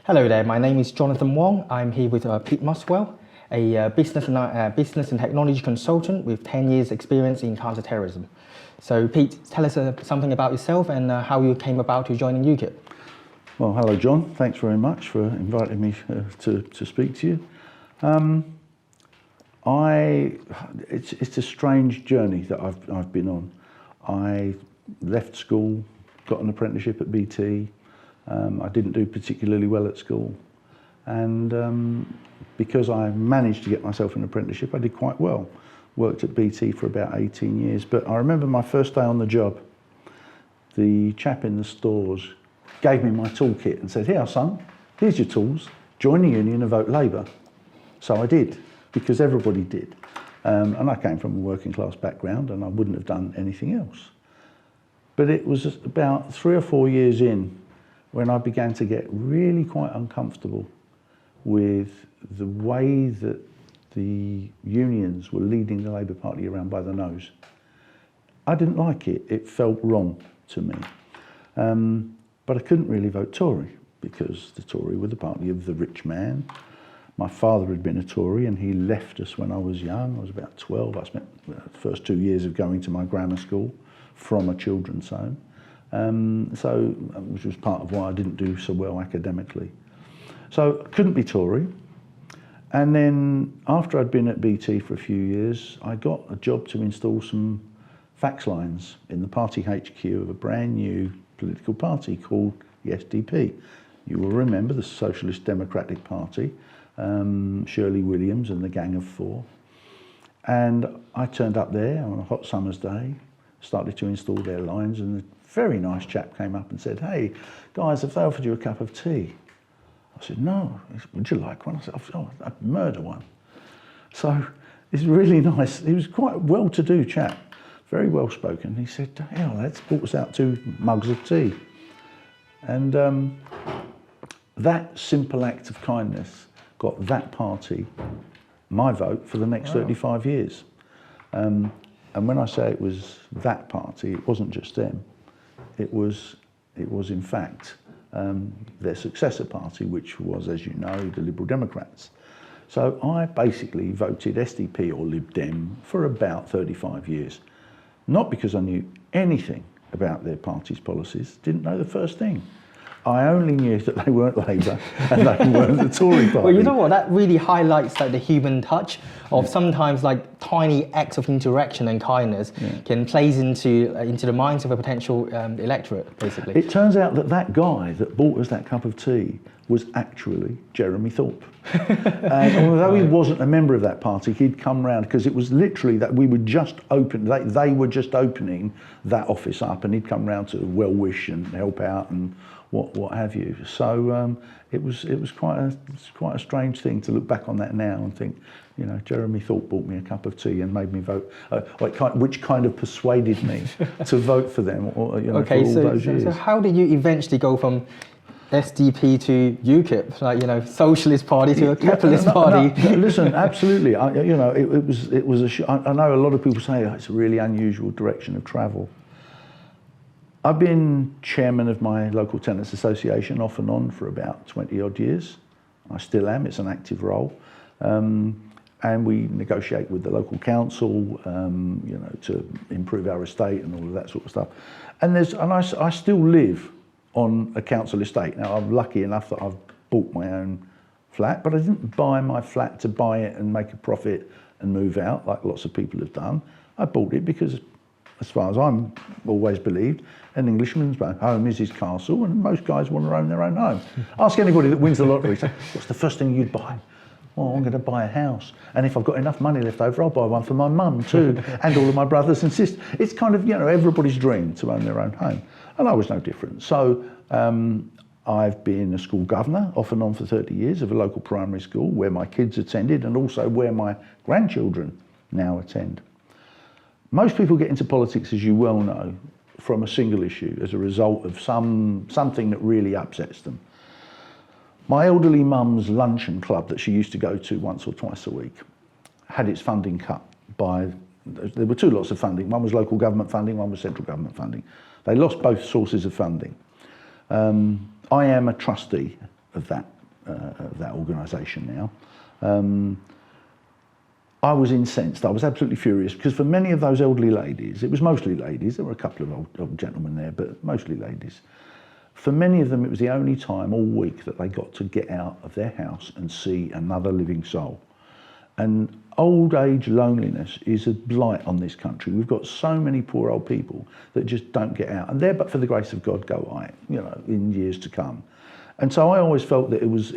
Hello there, my name is Jonathan Wong. I'm here with Pete Muswell, a business and technology consultant with 10 years experience in counter-terrorism. So Pete, tell us something about yourself and how you came about to joining UKIP. Well, hello John, thanks very much for inviting me to speak to you. It's a strange journey that I've been on. I left school, got an apprenticeship at BT. I didn't do particularly well at school, and because I managed to get myself an apprenticeship, I did quite well. Worked at BT for about 18 years, but I remember my first day on the job, the chap in the stores gave me my toolkit and said, "Here son, here's your tools, join the union and vote Labour." So I did, because everybody did. And I came from a working class background and I wouldn't have done anything else. But it was about 3 or 4 years in when I began to get really quite uncomfortable with the way that the unions were leading the Labour Party around by the nose. I didn't like it, it felt wrong to me. But I couldn't really vote Tory because the Tory were the party of the rich man. My father had been a Tory and he left us when I was young. I was about 12. I spent the first 2 years of going to my grammar school from a children's home. Which was part of why I didn't do so well academically. So I couldn't be Tory. And then after I'd been at BT for a few years, I got a job to install some fax lines in the party HQ of a brand new political party called the SDP. You will remember the Socialist Democratic Party, Shirley Williams and the Gang of Four. And I turned up there on a hot summer's day, started to install their lines, and a very nice chap came up and said, "Hey, guys, have they offered you a cup of tea?" I said, "No." He said, "Would you like one?" I said, "Oh, I'd murder one." So it's really nice. He was quite a well-to-do chap, very well-spoken. He said, "Yeah, let's brought us out 2 mugs of tea." And that simple act of kindness got that party my vote for the next 35 years. And when I say it was that party, it wasn't just them. It was in fact their successor party, which was, as you know, the Liberal Democrats. So I basically voted SDP or Lib Dem for about 35 years. Not because I knew anything about their party's policies, didn't know the first thing. I only knew that they weren't Labour and they weren't the Tory party. Well, you know what? That really highlights like the human touch of sometimes like tiny acts of interaction and kindness can plays into the minds of a potential electorate, basically. It turns out that that guy that bought us that cup of tea was actually Jeremy Thorpe. And although he wasn't a member of that party, he'd come round because it was literally that we were just they were just opening that office up, and he'd come round to well wish and help out and what have you. So it was quite a strange thing to look back on that now and think, you know, Jeremy Thorpe bought me a cup of tea and made me vote, which kind of persuaded me to vote for them, for all those years. So how did you eventually go from SDP to UKIP, like, you know, socialist party to a capitalist party? No, listen, absolutely. I know a lot of people say it's a really unusual direction of travel. I've been chairman of my local tenants association off and on for about 20 odd years. I still am, it's an active role. And we negotiate with the local council, to improve our estate and all of that sort of stuff. And I still live on a council estate. Now, I'm lucky enough that I've bought my own flat, but I didn't buy my flat to buy it and make a profit and move out like lots of people have done. I bought it because, as far as I'm always believed, an Englishman's home is his castle, and most guys want to own their own home. Ask anybody that wins the lottery, say, what's the first thing you'd buy? Well, I'm going to buy a house, and if I've got enough money left over, I'll buy one for my mum too, and all of my brothers and sisters. It's kind of, everybody's dream to own their own home, and I was no different. So I've been a school governor off and on for 30 years of a local primary school where my kids attended, and also where my grandchildren now attend. Most people get into politics, as you well know, from a single issue as a result of something that really upsets them. My elderly mum's luncheon club that she used to go to once or twice a week had its funding cut by, there were 2 lots of funding. One was local government funding, one was central government funding. They lost both sources of funding. I am a trustee of that organisation now. I was incensed. I was absolutely furious because for many of those elderly ladies, it was mostly ladies, there were a couple of old gentlemen there, but mostly ladies. For many of them, it was the only time all week that they got to get out of their house and see another living soul. And old age loneliness is a blight on this country. We've got so many poor old people that just don't get out. And there, but for the grace of God, go I, in years to come. And so I always felt that it was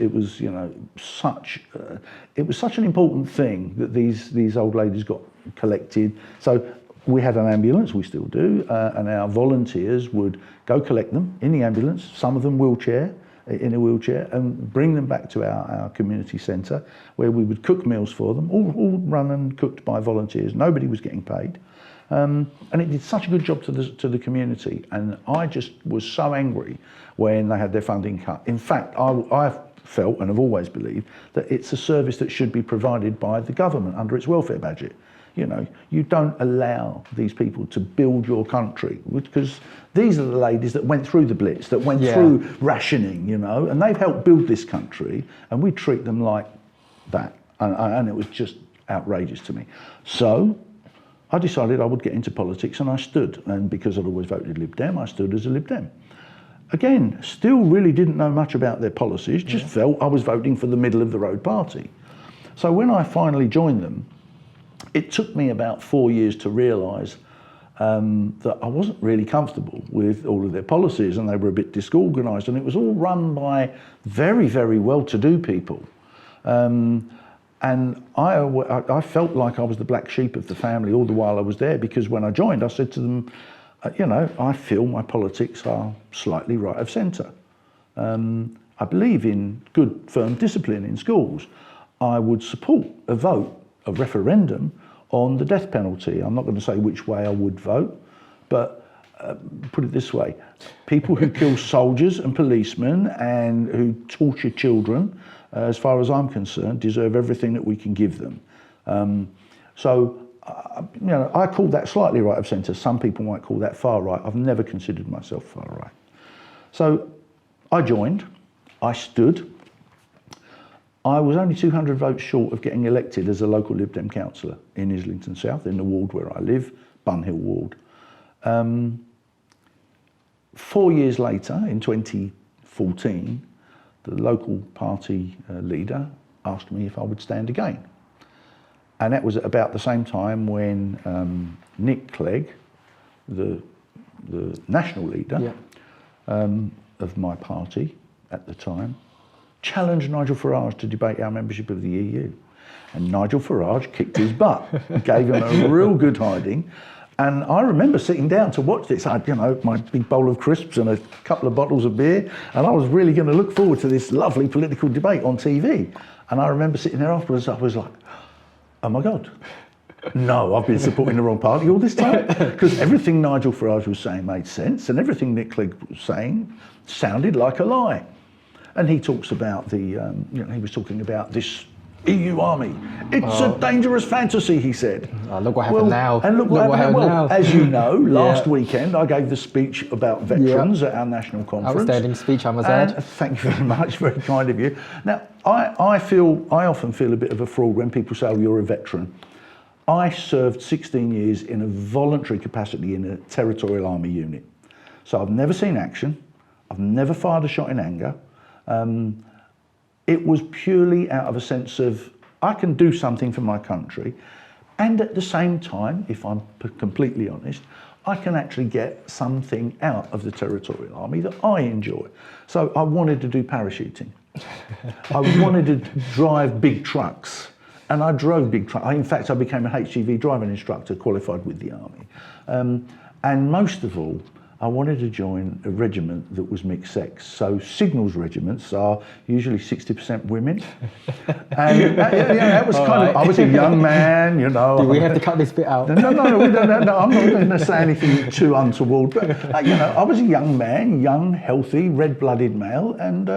such an important thing that these old ladies got collected. So we had an ambulance, we still do, and our volunteers would go collect them in the ambulance, some of them in a wheelchair, and bring them back to our community centre where we would cook meals for them, all run and cooked by volunteers. Nobody was getting paid. And it did such a good job to the community, and I just was so angry when they had their funding cut. In fact, I felt and have always believed that it's a service that should be provided by the government under its welfare budget. You don't allow these people to build your country, because these are the ladies that went through the Blitz, that went through rationing, and they've helped build this country, and we treat them like that, and it was just outrageous to me. So I decided I would get into politics, and I stood, and because I'd always voted Lib Dem, I stood as a Lib Dem. Again, still really didn't know much about their policies, just felt I was voting for the middle of the road party. So when I finally joined them, it took me about 4 years to realise that I wasn't really comfortable with all of their policies, and they were a bit disorganised, and it was all run by very, very well-to-do people. And I felt like I was the black sheep of the family all the while I was there, because when I joined, I said to them, I feel my politics are slightly right of centre. I believe in good, firm discipline in schools. I would support a referendum on the death penalty. I'm not going to say which way I would vote, but put it this way, people who kill soldiers and policemen and who torture children, as far as I'm concerned, deserve everything that we can give them. I call that slightly right of centre. Some people might call that far right. I've never considered myself far right. So I joined, I stood. I was only 200 votes short of getting elected as a local Lib Dem councillor in Islington South, in the ward where I live, Bunhill Ward. 4 years later, in 2014, the local party leader asked me if I would stand again. And that was at about the same time when Nick Clegg, the national leader of my party at the time, challenged Nigel Farage to debate our membership of the EU. And Nigel Farage kicked his butt, gave him a real good hiding. And I remember sitting down to watch this. I had, my big bowl of crisps and a couple of bottles of beer, and I was really going to look forward to this lovely political debate on TV. And I remember sitting there afterwards, I was like, oh my God, no, I've been supporting the wrong party all this time. Because everything Nigel Farage was saying made sense, and everything Nick Clegg was saying sounded like a lie. And he talks about he was talking about this EU army. It's a dangerous fantasy, he said. Look what happened now. And look what happened now. As you know, last weekend I gave the speech about veterans at our national conference. Outstanding speech, I must add. Thank you very much, very kind of you. Now, I often feel a bit of a fraud when people say, oh, you're a veteran. I served 16 years in a voluntary capacity in a territorial army unit. So I've never seen action. I've never fired a shot in anger. It was purely out of a sense of, I can do something for my country, and at the same time, if I'm completely honest, I can actually get something out of the territorial army that I enjoy. So I wanted to do parachuting. I wanted to drive big trucks, and I drove big trucks. In fact, I became a HGV driving instructor, qualified with the army. And most of all, I wanted to join a regiment that was mixed sex. So signals regiments are usually 60% women. And that was kind of, I was a young man, Do we have to cut this bit out? No, I'm not going to say anything too untoward, but I was a young man, young, healthy, red-blooded male, and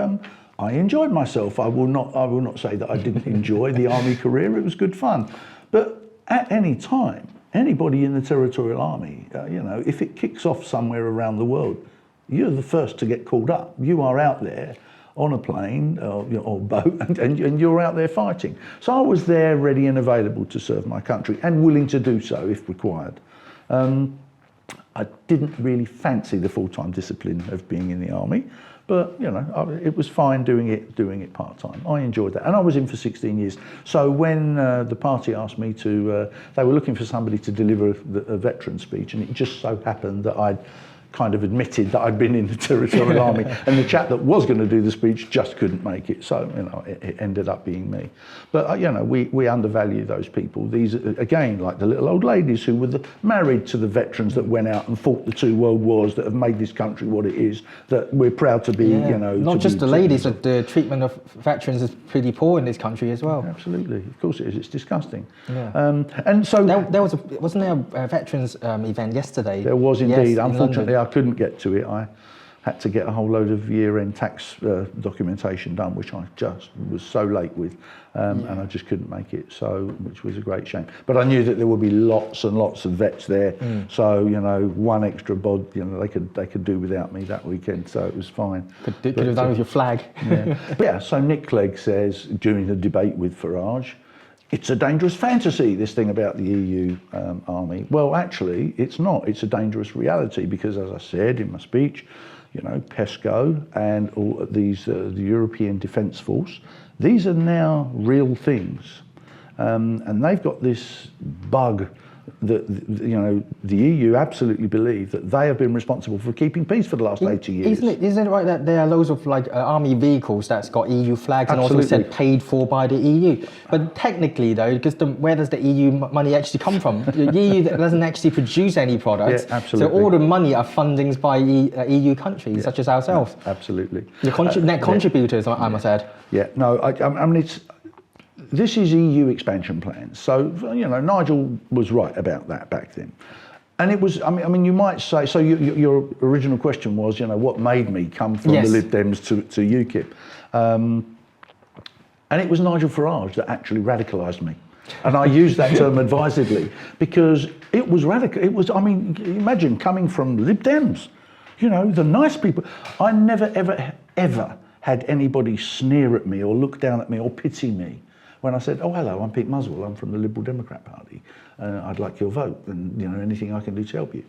I enjoyed myself. I will not say that I didn't enjoy the army career. It was good fun. But at any time, anybody in the territorial army, if it kicks off somewhere around the world, you're the first to get called up. You are out there on a plane or boat, and you're out there fighting. So I was there ready and available to serve my country and willing to do so if required. I didn't really fancy the full-time discipline of being in the army, but it was fine doing it part-time. I enjoyed that, and I was in for 16 years. So when the party asked me to, they were looking for somebody to deliver a veteran speech, and it just so happened that I'd kind of admitted that I'd been in the Territorial Army, and the chap that was going to do the speech just couldn't make it, so it ended up being me. But we undervalue those people. These again, like the little old ladies who were married to the veterans that went out and fought the 2 world wars, that have made this country what it is, that we're proud to be. Not just the ladies, but the treatment of veterans is pretty poor in this country as well. Absolutely, of course it is. It's disgusting. Yeah. And so wasn't there a veterans event yesterday? There was indeed. Yes, unfortunately, I couldn't get to it. I had to get a whole load of year-end tax documentation done, which I just was so late with, and I just couldn't make it. So, which was a great shame. But I knew that there would be lots and lots of vets there. So one extra bod, they could do without me that weekend. So it was fine. Could have done with your flag. Yeah. But yeah. So Nick Clegg says during the debate with Farage, it's a dangerous fantasy, this thing about the EU army. Well, actually, it's not. It's a dangerous reality because, as I said in my speech, PESCO and all these, the European Defence Force, these are now real things. And they've got this bug that, the EU absolutely believe that they have been responsible for keeping peace for the last 80 years. Isn't it right that there are loads of army vehicles that's got EU flags Absolutely. and also said paid for by the EU? But technically though, because where does the EU money actually come from? The EU doesn't actually produce any products. Yeah, absolutely. So all the money are fundings by EU countries such as ourselves. Absolutely. The net contributors, I must add. Yeah, no, I mean, this is EU expansion plans. So, Nigel was right about that back then. And it was, I mean, you might say, so your original question was, what made me come from the Lib Dems to UKIP? And it was Nigel Farage that actually radicalised me. And I use that term advisedly because it was radical. It was, imagine coming from Lib Dems, the nice people. I never, ever, ever had anybody sneer at me or look down at me or pity me when I said, oh, hello, I'm Pete Muswell, I'm from the Liberal Democrat Party, I'd like your vote, and anything I can do to help you.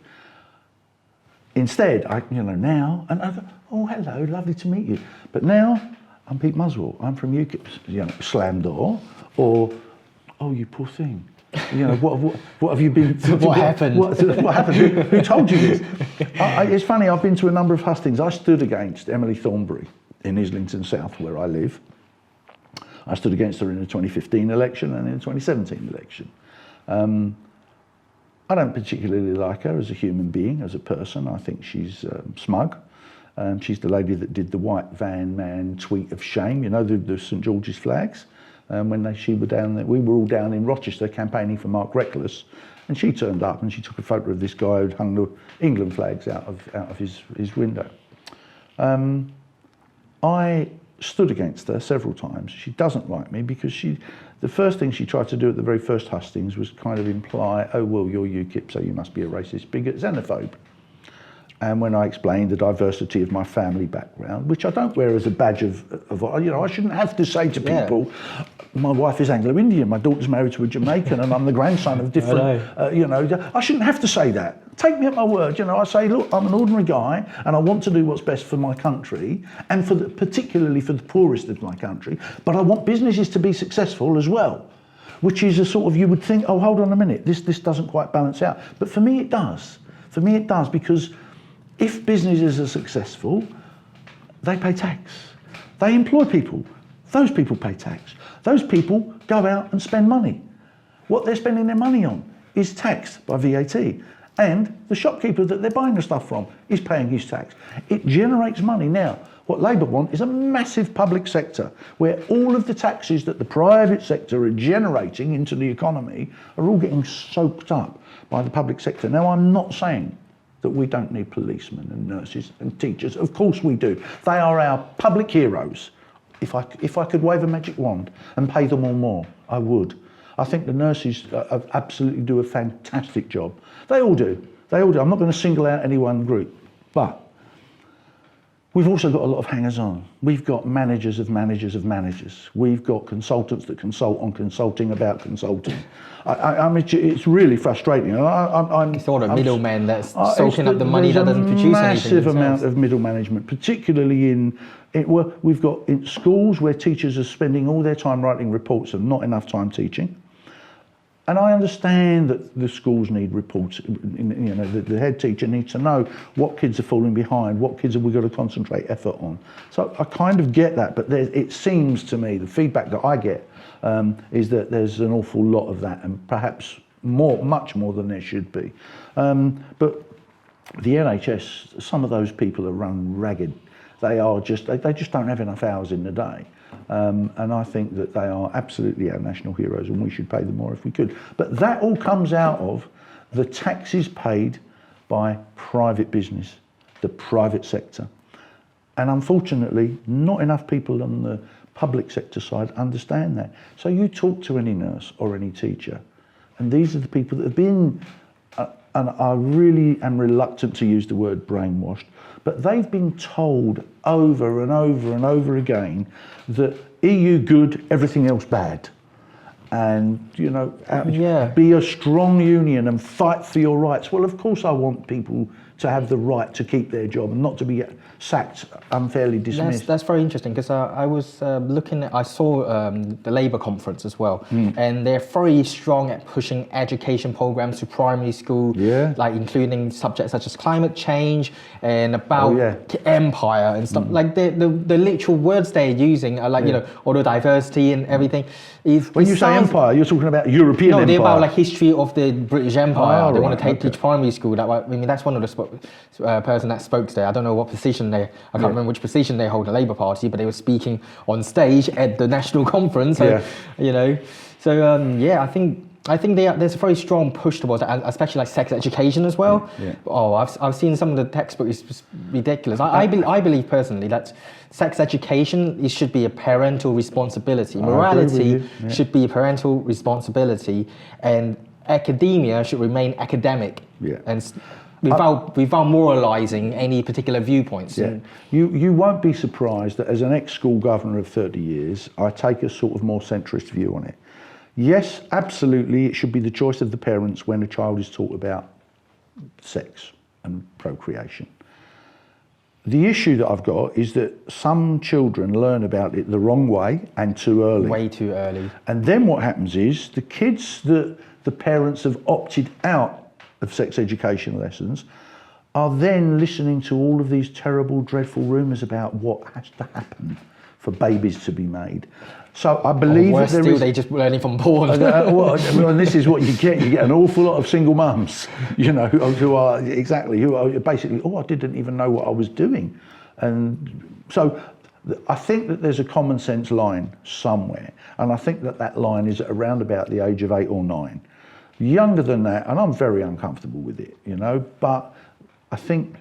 Instead, now, and I go, oh, hello, lovely to meet you. But now, I'm Pete Muswell, I'm from UKIP, slam door, or, oh, you poor thing. What have you been... What happened? What happened? Who told you this? It's funny, I've been to a number of hustings. I stood against Emily Thornberry in Islington South, where I live. I stood against her in the 2015 election and in the 2017 election. I don't particularly like her as a human being, as a person. I think she's smug. She's the lady that did the white van man tweet of shame, the St George's flags. When she were down there, we were all down in Rochester campaigning for Mark Reckless, and she turned up and she took a photo of this guy who'd hung the England flags out of his window. I stood against her several times. She doesn't like me because the first thing she tried to do at the very first hustings was kind of imply, oh, well, you're UKIP, so you must be a racist, bigot, xenophobe. And when I explained the diversity of my family background, which I don't wear as a badge of I shouldn't have to say to people, my wife is Anglo-Indian, my daughter's married to a Jamaican, and I'm the grandson of different, I shouldn't have to say that. Take me at my word, I say, look, I'm an ordinary guy, and I want to do what's best for my country, and particularly for the poorest of my country, but I want businesses to be successful as well, which is a sort of, you would think, oh, hold on a minute, this doesn't quite balance out. But for me, it does. For me, it does, because if businesses are successful, they pay tax. They employ people. Those people pay tax. Those people go out and spend money. What they're spending their money on is taxed by VAT. And the shopkeeper that they're buying the stuff from is paying his tax. It generates money. Now, what Labour want is a massive public sector where all of the taxes that the private sector are generating into the economy are all getting soaked up by the public sector. Now, I'm not saying that we don't need policemen and nurses and teachers. Of course we do. They are our public heroes. If I could wave a magic wand and pay them all more, I would. I think the nurses absolutely do a fantastic job. They all do. They all do. I'm not going to single out any one group. But We've also got a lot of hangers-on. We've got managers of managers of managers. We've got consultants that consult on consulting about consulting. I mean, it's really frustrating. It's all the middlemen that's soaking up the money that doesn't produce anything. There's a massive amount of middle management, particularly we've got in schools where teachers are spending all their time writing reports and not enough time teaching. And I understand that the schools need reports. The head teacher needs to know what kids are falling behind, what kids have we got to concentrate effort on. So I kind of get that, but it seems to me, the feedback that I get is that there's an awful lot of that, and perhaps much more than there should be. But the NHS, some of those people are run ragged. They just don't have enough hours in the day. And I think that they are absolutely our national heroes, and we should pay them more if we could. But that all comes out of the taxes paid by private business, the private sector. And unfortunately, not enough people on the public sector side understand that. So you talk to any nurse or any teacher, and these are the people that have been, and I really am reluctant to use the word brainwashed, but they've been told over and over and over again that EU good, everything else bad. And, be a strong union and fight for your rights. Well, of course I want people to have the right to keep their job and not to be sacked, unfairly dismissed. That's very interesting, because I was I saw the Labour conference as well, and they're very strong at pushing education programs to primary school, like including subjects such as climate change and about empire and stuff. Like the literal words they're using are like, auto diversity and everything. When you say empire, you're talking about European empire. No, they're about like history of the British Empire. They want to teach primary school. That's one of the person that spoke there. I don't know what position I can't remember which position they hold in the Labour Party, but they were speaking on stage at the national conference. So, I think there's a very strong push towards that, especially like sex education as well. Oh, I've seen some of the textbooks. It's ridiculous. I believe personally that sex education should be a parental responsibility. Morality should be a parental responsibility, and academia should remain academic. And without moralising any particular viewpoints. You won't be surprised that as an ex-school governor of 30 years, I take a sort of more centrist view on it. Yes, absolutely, it should be the choice of the parents when a child is taught about sex and procreation. The issue that I've got is that some children learn about it the wrong way and too early. Way too early. And then what happens is the kids that the parents have opted out of sex education lessons are then listening to all of these terrible, dreadful rumours about what has to happen for babies to be made. So I believe that there still, is... they just learning from porn. And this is what you get. You get an awful lot of single mums, who are basically, I didn't even know what I was doing. And so I think that there's a common sense line somewhere. And I think that line is around about the age of 8 or 9. Younger than that, and I'm very uncomfortable with it, but I think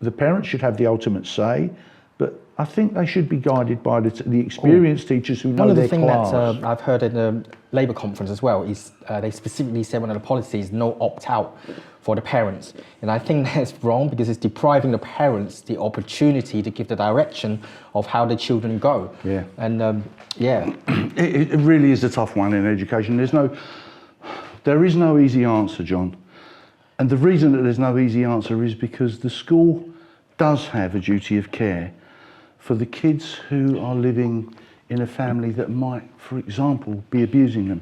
the parents should have the ultimate say, but I think they should be guided by the experienced teachers who know their class. One of the things that I've heard in the Labour conference as well is they specifically said one of the policies, no opt-out for the parents. And I think that's wrong, because it's depriving the parents the opportunity to give the direction of how the children go. And It really is a tough one in education. There is no easy answer, John. And the reason that there's no easy answer is because the school does have a duty of care for the kids who are living in a family that might, for example, be abusing them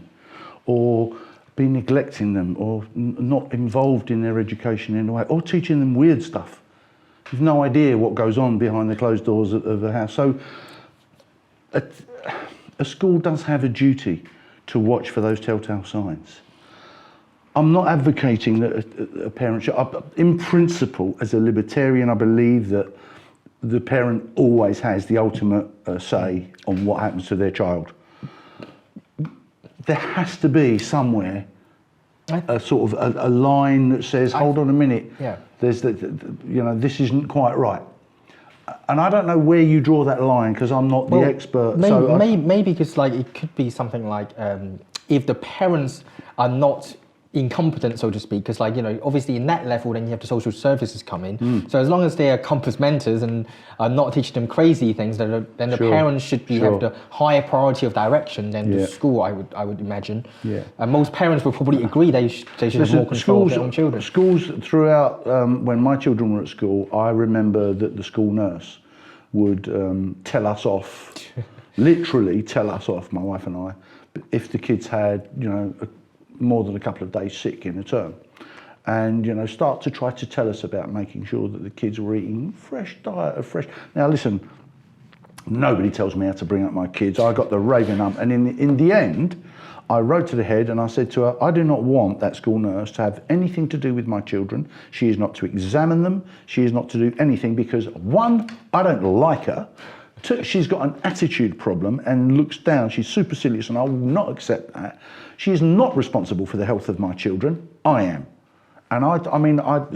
or be neglecting them or not involved in their education in a way, or teaching them weird stuff. You've no idea what goes on behind the closed doors of a house. So a school does have a duty to watch for those telltale signs. I'm not advocating that a parent should. In principle, as a libertarian, I believe that the parent always has the ultimate say on what happens to their child. There has to be somewhere a sort of a line that says, hold on a minute, there's this isn't quite right. And I don't know where you draw that line, because I'm not the expert. Maybe because it could be something like if the parents are not incompetent, so to speak, because obviously in that level then you have the social services come in. So as long as they are compass mentors and are not teaching them crazy things, then the parents should have the higher priority of direction than the school, I would imagine. And most parents will probably agree they should have more control of their own children. Schools throughout, when my children were at school, I remember that the school nurse would tell us off, literally tell us off, my wife and I, if the kids had, more than a couple of days sick in a term, and start to try to tell us about making sure that the kids were eating fresh diet of fresh. Now listen, nobody tells me how to bring up my kids. I got the raving up, and in the end, I wrote to the head and I said to her, I do not want that school nurse to have anything to do with my children. She is not to examine them. She is not to do anything because, one, I don't like her. Two, she's got an attitude problem and looks down. She's supercilious and I will not accept that. She is not responsible for the health of my children. I am. And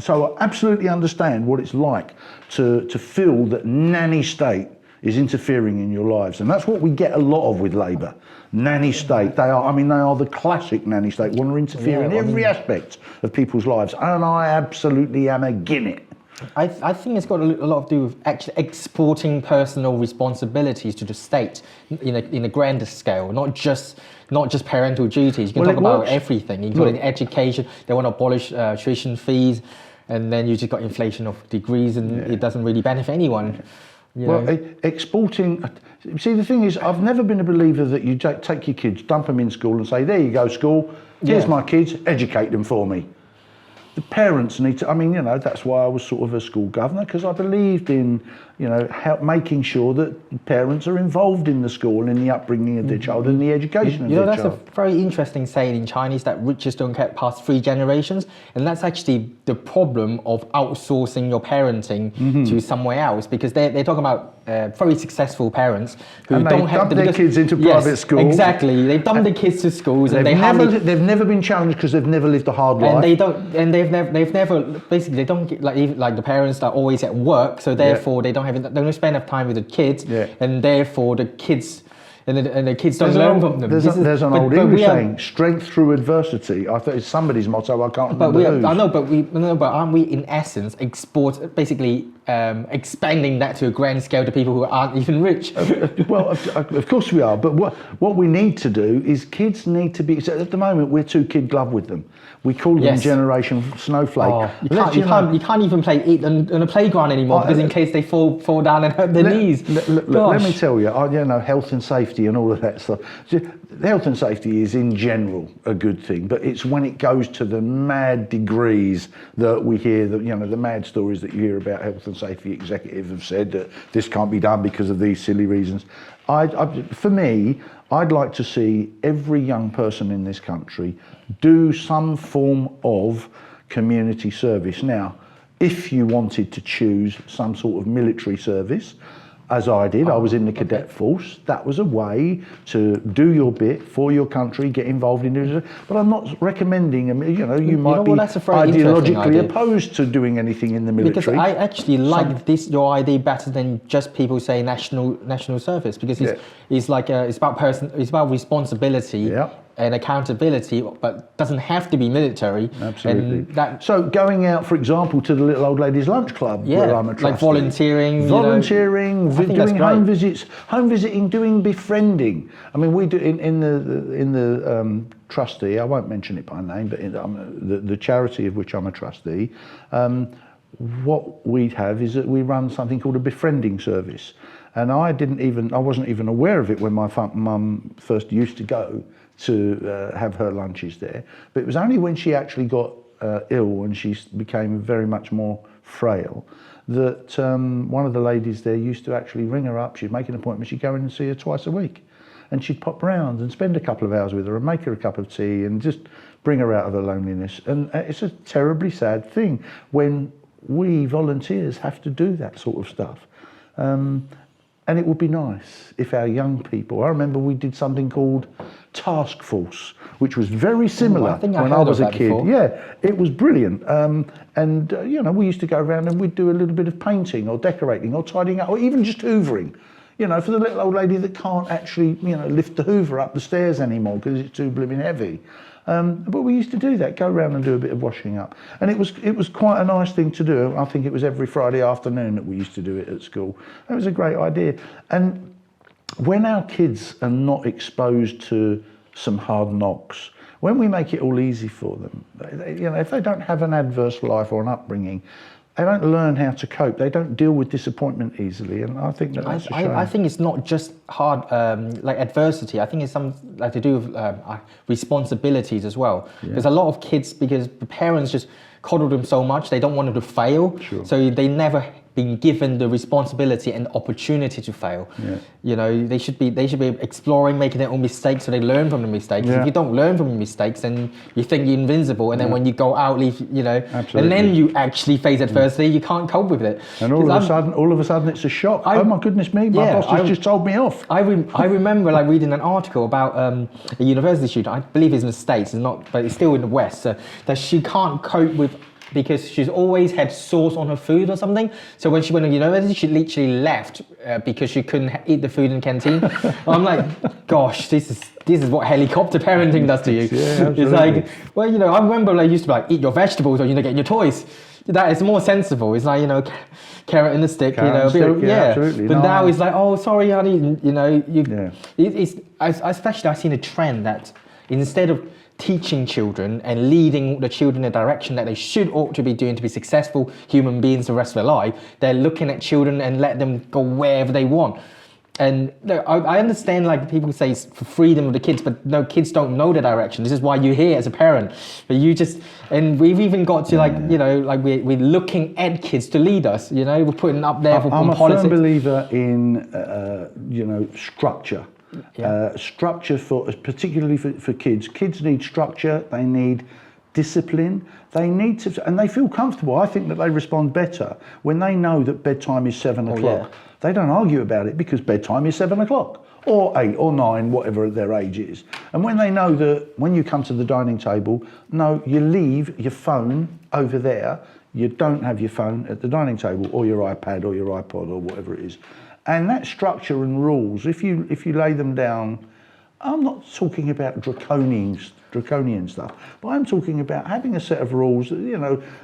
so I absolutely understand what it's like to feel that nanny state is interfering in your lives. And that's what we get a lot of with Labour. Nanny state. They are the classic nanny state, want to interfere in every aspect of people's lives. And I absolutely am against it. I think it's got a lot to do with actually exporting personal responsibilities to the state in a grander scale, not just parental duties. You can talk about everything, including education. They want to abolish tuition fees, and then you just got inflation of degrees, and it doesn't really benefit anyone. Exporting. See, the thing is, I've never been a believer that you take your kids, dump them in school, and say, "There you go, school. Here's my kids. Educate them for me." The parents need to, that's why I was sort of a school governor, because I believed in, making sure that parents are involved in the school and in the upbringing of their child and the education of their child. That's a very interesting saying in Chinese, that riches don't get past 3 generations. And that's actually the problem of outsourcing your parenting to somewhere else, because they're talking about very successful parents who don't have their kids into private school. Exactly, they've dumped their kids to schools, and they've never been challenged because they've never lived a hard life. And they've never basically, they don't get like the parents are always at work, so therefore they don't spend enough time with the kids, and therefore the kids. And the kids don't learn from them. There's an old English saying, "Strength through adversity." I thought it's somebody's motto. I can't remember whose. But aren't we in essence expanding that to a grand scale to people who aren't even rich? Well, of course we are. But what we need to do is kids need to be. So at the moment, we're too kid glove with them. We call them Generation Snowflake. Oh, you can't even play on a playground anymore because in case they fall down and hurt their knees. Let me tell you, health and safety and all of that stuff. Health and safety is in general a good thing, but it's when it goes to the mad degrees that we hear the mad stories that you hear about health and safety executives have said that this can't be done because of these silly reasons. For me, I'd like to see every young person in this country do some form of community service. Now, if you wanted to choose some sort of military service, as I did, I was in the cadet force. That was a way to do your bit for your country, get involved in it. But I'm not recommending, you might be ideologically opposed to doing anything in the military. Because I actually like your idea better than just people say national service, because it's about responsibility. And accountability, but doesn't have to be military. Absolutely. So going out, for example, to the Little Old Ladies Lunch Club, where I'm a trustee. Like volunteering, doing home visiting, doing befriending. I mean, we do in the trustee. I won't mention it by name, but in the charity of which I'm a trustee. What we have is that we run something called a befriending service, and I wasn't even aware of it when my mum first used to go to have her lunches there. But it was only when she actually got ill and she became very much more frail that one of the ladies there used to actually ring her up. She'd make an appointment, she'd go in and see her twice a week. And she'd pop round and spend a couple of hours with her and make her a cup of tea and just bring her out of her loneliness. And it's a terribly sad thing when we volunteers have to do that sort of stuff. And it would be nice if our young people, I remember we did something called Task Force, which was very similar when I was a kid. Before. Yeah, it was brilliant. We used to go around and we'd do a little bit of painting or decorating or tidying up or even just hoovering. For the little old lady that can't actually, lift the hoover up the stairs anymore because it's too blooming heavy. But we used to do that, go around and do a bit of washing up. And it was quite a nice thing to do. I think it was every Friday afternoon that we used to do it at school. It was a great idea. And when our kids are not exposed to some hard knocks, when we make it all easy for them, if they don't have an adverse life or an upbringing, they don't learn how to cope. They don't deal with disappointment easily, and I think that's a shame. I think it's not just hard, like adversity. I think it's something like to do with responsibilities as well. There's a lot of kids, because the parents just coddle them so much, they don't want them to fail. Sure. So they never been given the responsibility and opportunity to fail. They should be exploring, making their own mistakes, so they learn from the mistakes. If you don't learn from your mistakes, then you think you're invincible, and then when you go out, Absolutely. and then you actually face adversity, you can't cope with it. And all of a sudden it's a shock. Oh my goodness me, my boss has just told me off. I remember like reading an article about a university student, I believe it's in the States, but it's still in the West, that she can't cope with, because she's always had sauce on her food or something. So when she went to university, she literally left because she couldn't eat the food in the canteen. I'm like, gosh, this is what helicopter parenting does to you. Yeah, it's like, well, I remember I used to like eat your vegetables or get your toys. That is more sensible. It's like, carrot in the stick, absolutely. But now it's like, oh, sorry, honey, especially I've seen a trend that instead of teaching children and leading the children in the direction that they ought to be doing to be successful human beings the rest of their life, they're looking at children and let them go wherever they want. And I understand, like, people say it's for freedom of the kids, but no, kids don't know the direction. This is why you're here as a parent. But and we've even got to we're looking at kids to lead us. We're putting up there for politics. I'm a firm believer in structure. Structure particularly for kids. Kids need structure. They need discipline. They need to, and they feel comfortable. I think that they respond better when they know that bedtime is 7 o'clock. They don't argue about it because bedtime is 7 o'clock or 8 or 9, whatever their age is. And when they know that when you come to the dining table, no, you leave your phone over there. You don't have your phone at the dining table, or your iPad or your iPod or whatever it is. And that structure and rules, if you lay them down, I'm not talking about draconian stuff, but I'm talking about having a set of rules,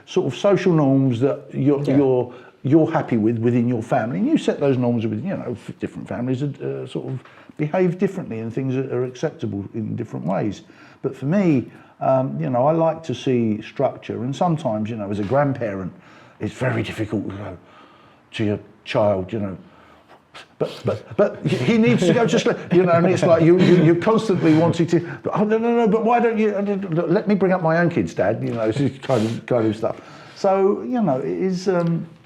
sort of social norms that you're happy with within your family, and you set those norms with, different families sort of behave differently, and things are acceptable in different ways. But for me, I like to see structure, and sometimes, as a grandparent, it's very difficult to go to your child, But he needs to go to sleep, and it's like you're constantly wanting to. Oh no! But why don't you? Let me bring up my own kids, Dad. Kind of stuff. So it is.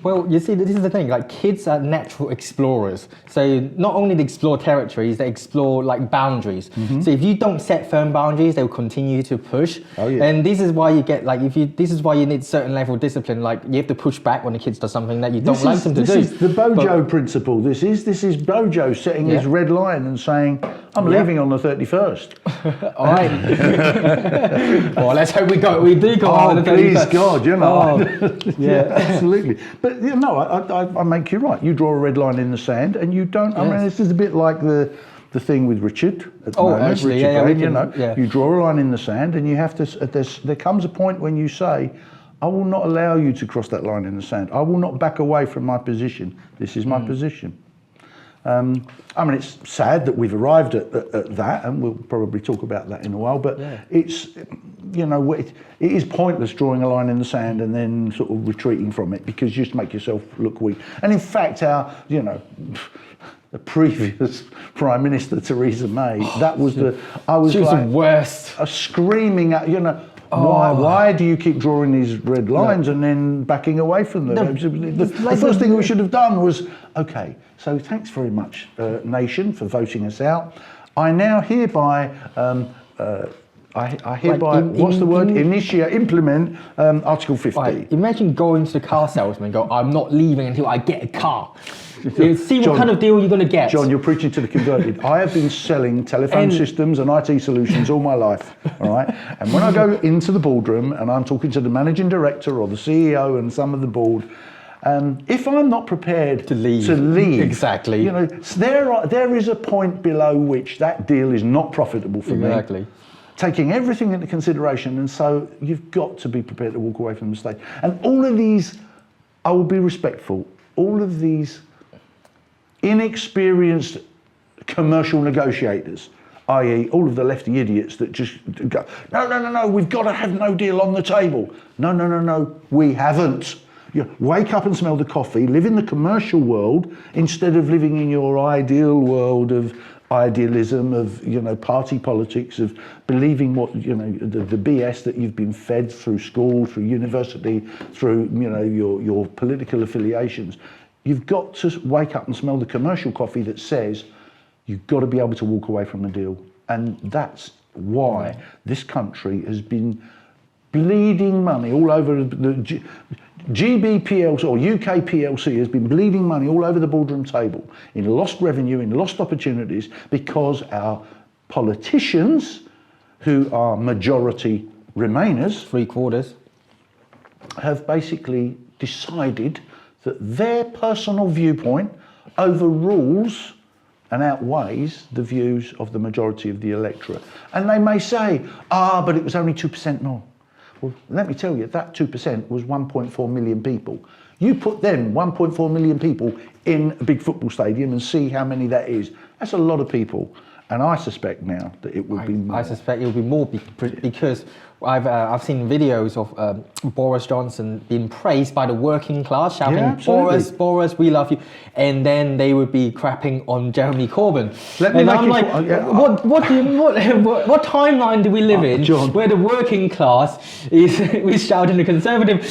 Well, you see, this is the thing. Like, kids are natural explorers. So not only they explore territories, they explore like boundaries. So if you don't set firm boundaries, they will continue to push. Oh, yeah. And this is why you get this is why you need certain level of discipline. Like, you have to push back when the kids do something that you don't like them to do. This is the Bojo principle. This is Bojo setting his red line and saying, "I'm leaving on the 31st." All right. Well, let's hope we do go on the 31st. Please God, yeah, absolutely. But I make you right. You draw a red line in the sand, and you don't. I mean, this is a bit like the thing with Richard at the moment. Actually, Richard Bain, you draw a line in the sand, and you have to. There comes a point when you say, "I will not allow you to cross that line in the sand. I will not back away from my position. This is my position." I mean, it's sad that we've arrived at that, and we'll probably talk about that in a while. But it's, it is pointless drawing a line in the sand and then sort of retreating from it, because you just make yourself look weak. And in fact, the previous Prime Minister, Theresa May, she was the worst. Screaming at, why do you keep drawing these red lines and then backing away from them? The first thing we should have done was, okay, so thanks very much, nation, for voting us out. I now hereby, implement Article 50. Right. Imagine going to the car salesman and go, "I'm not leaving until I get a car." See what kind of deal you're going to get. John, you're preaching to the converted. I have been selling telephone systems and IT solutions all my life, all right? And when I go into the boardroom and I'm talking to the managing director or the CEO and some of the board, if I'm not prepared to leave, exactly, there is a point below which that deal is not profitable for me. Exactly. taking everything into consideration, and so you've got to be prepared to walk away from the mistake. And all of these, I will be respectful, all of these inexperienced commercial negotiators, i.e. all of the lefty idiots that just go, no, we've got to have no deal on the table. No, we haven't. You wake up and smell the coffee, live in the commercial world instead of living in your ideal world of idealism, of party politics, of believing what the BS that you've been fed through school, through university, through your political affiliations. You've got to wake up and smell the commercial coffee that says you've got to be able to walk away from the deal. And that's why this country has been bleeding money all over the GBPLC or UK PLC has been bleeding money all over the boardroom table in lost revenue, in lost opportunities, because our politicians, who are majority Remainers, 3/4, have basically decided that their personal viewpoint overrules and outweighs the views of the majority of the electorate. And they may say, but it was only 2% more. Well, let me tell you, that 2% was 1.4 million people. You put them, 1.4 million people, in a big football stadium and see how many that is. That's a lot of people. And I suspect now that it will be more. I suspect it will be more because I've seen videos of Boris Johnson being praised by the working class, shouting, Boris, we love you. And then they would be crapping on Jeremy Corbyn. And I'm like, what timeline do we live in John, where the working class is shouting the Conservative,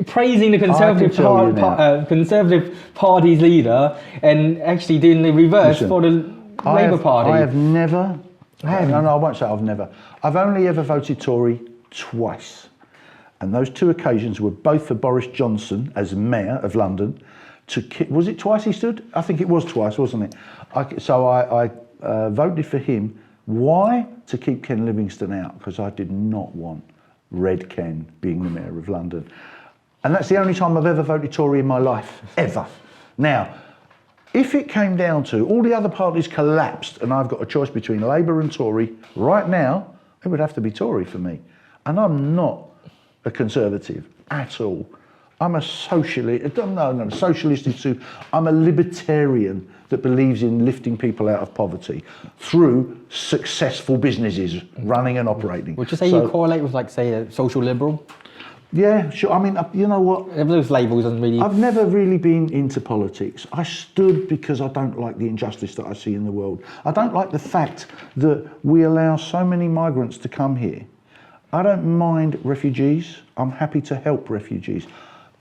praising the Conservative Party's leader, and actually doing the reverse for the Labour Party? I have never, no, I won't say I've never. I've only ever voted Tory twice. And those two occasions were both for Boris Johnson as Mayor of London. Was it twice he stood? I think it was twice, wasn't it? I voted for him. Why? To keep Ken Livingstone out, because I did not want Red Ken being the Mayor of London. And that's the only time I've ever voted Tory in my life, ever. Now, if it came down to all the other parties collapsed and I've got a choice between Labour and Tory, right now, it would have to be Tory for me. And I'm not a Conservative at all. I'm a socialist, socialist is too, I'm a libertarian that believes in lifting people out of poverty through successful businesses running and operating. Would you say you correlate with, like, say, a social liberal? Yeah, sure. I mean, you know what? Those labels doesn't really... I've never really been into politics. I stood because I don't like the injustice that I see in the world. I don't like the fact that we allow so many migrants to come here. I don't mind refugees. I'm happy to help refugees.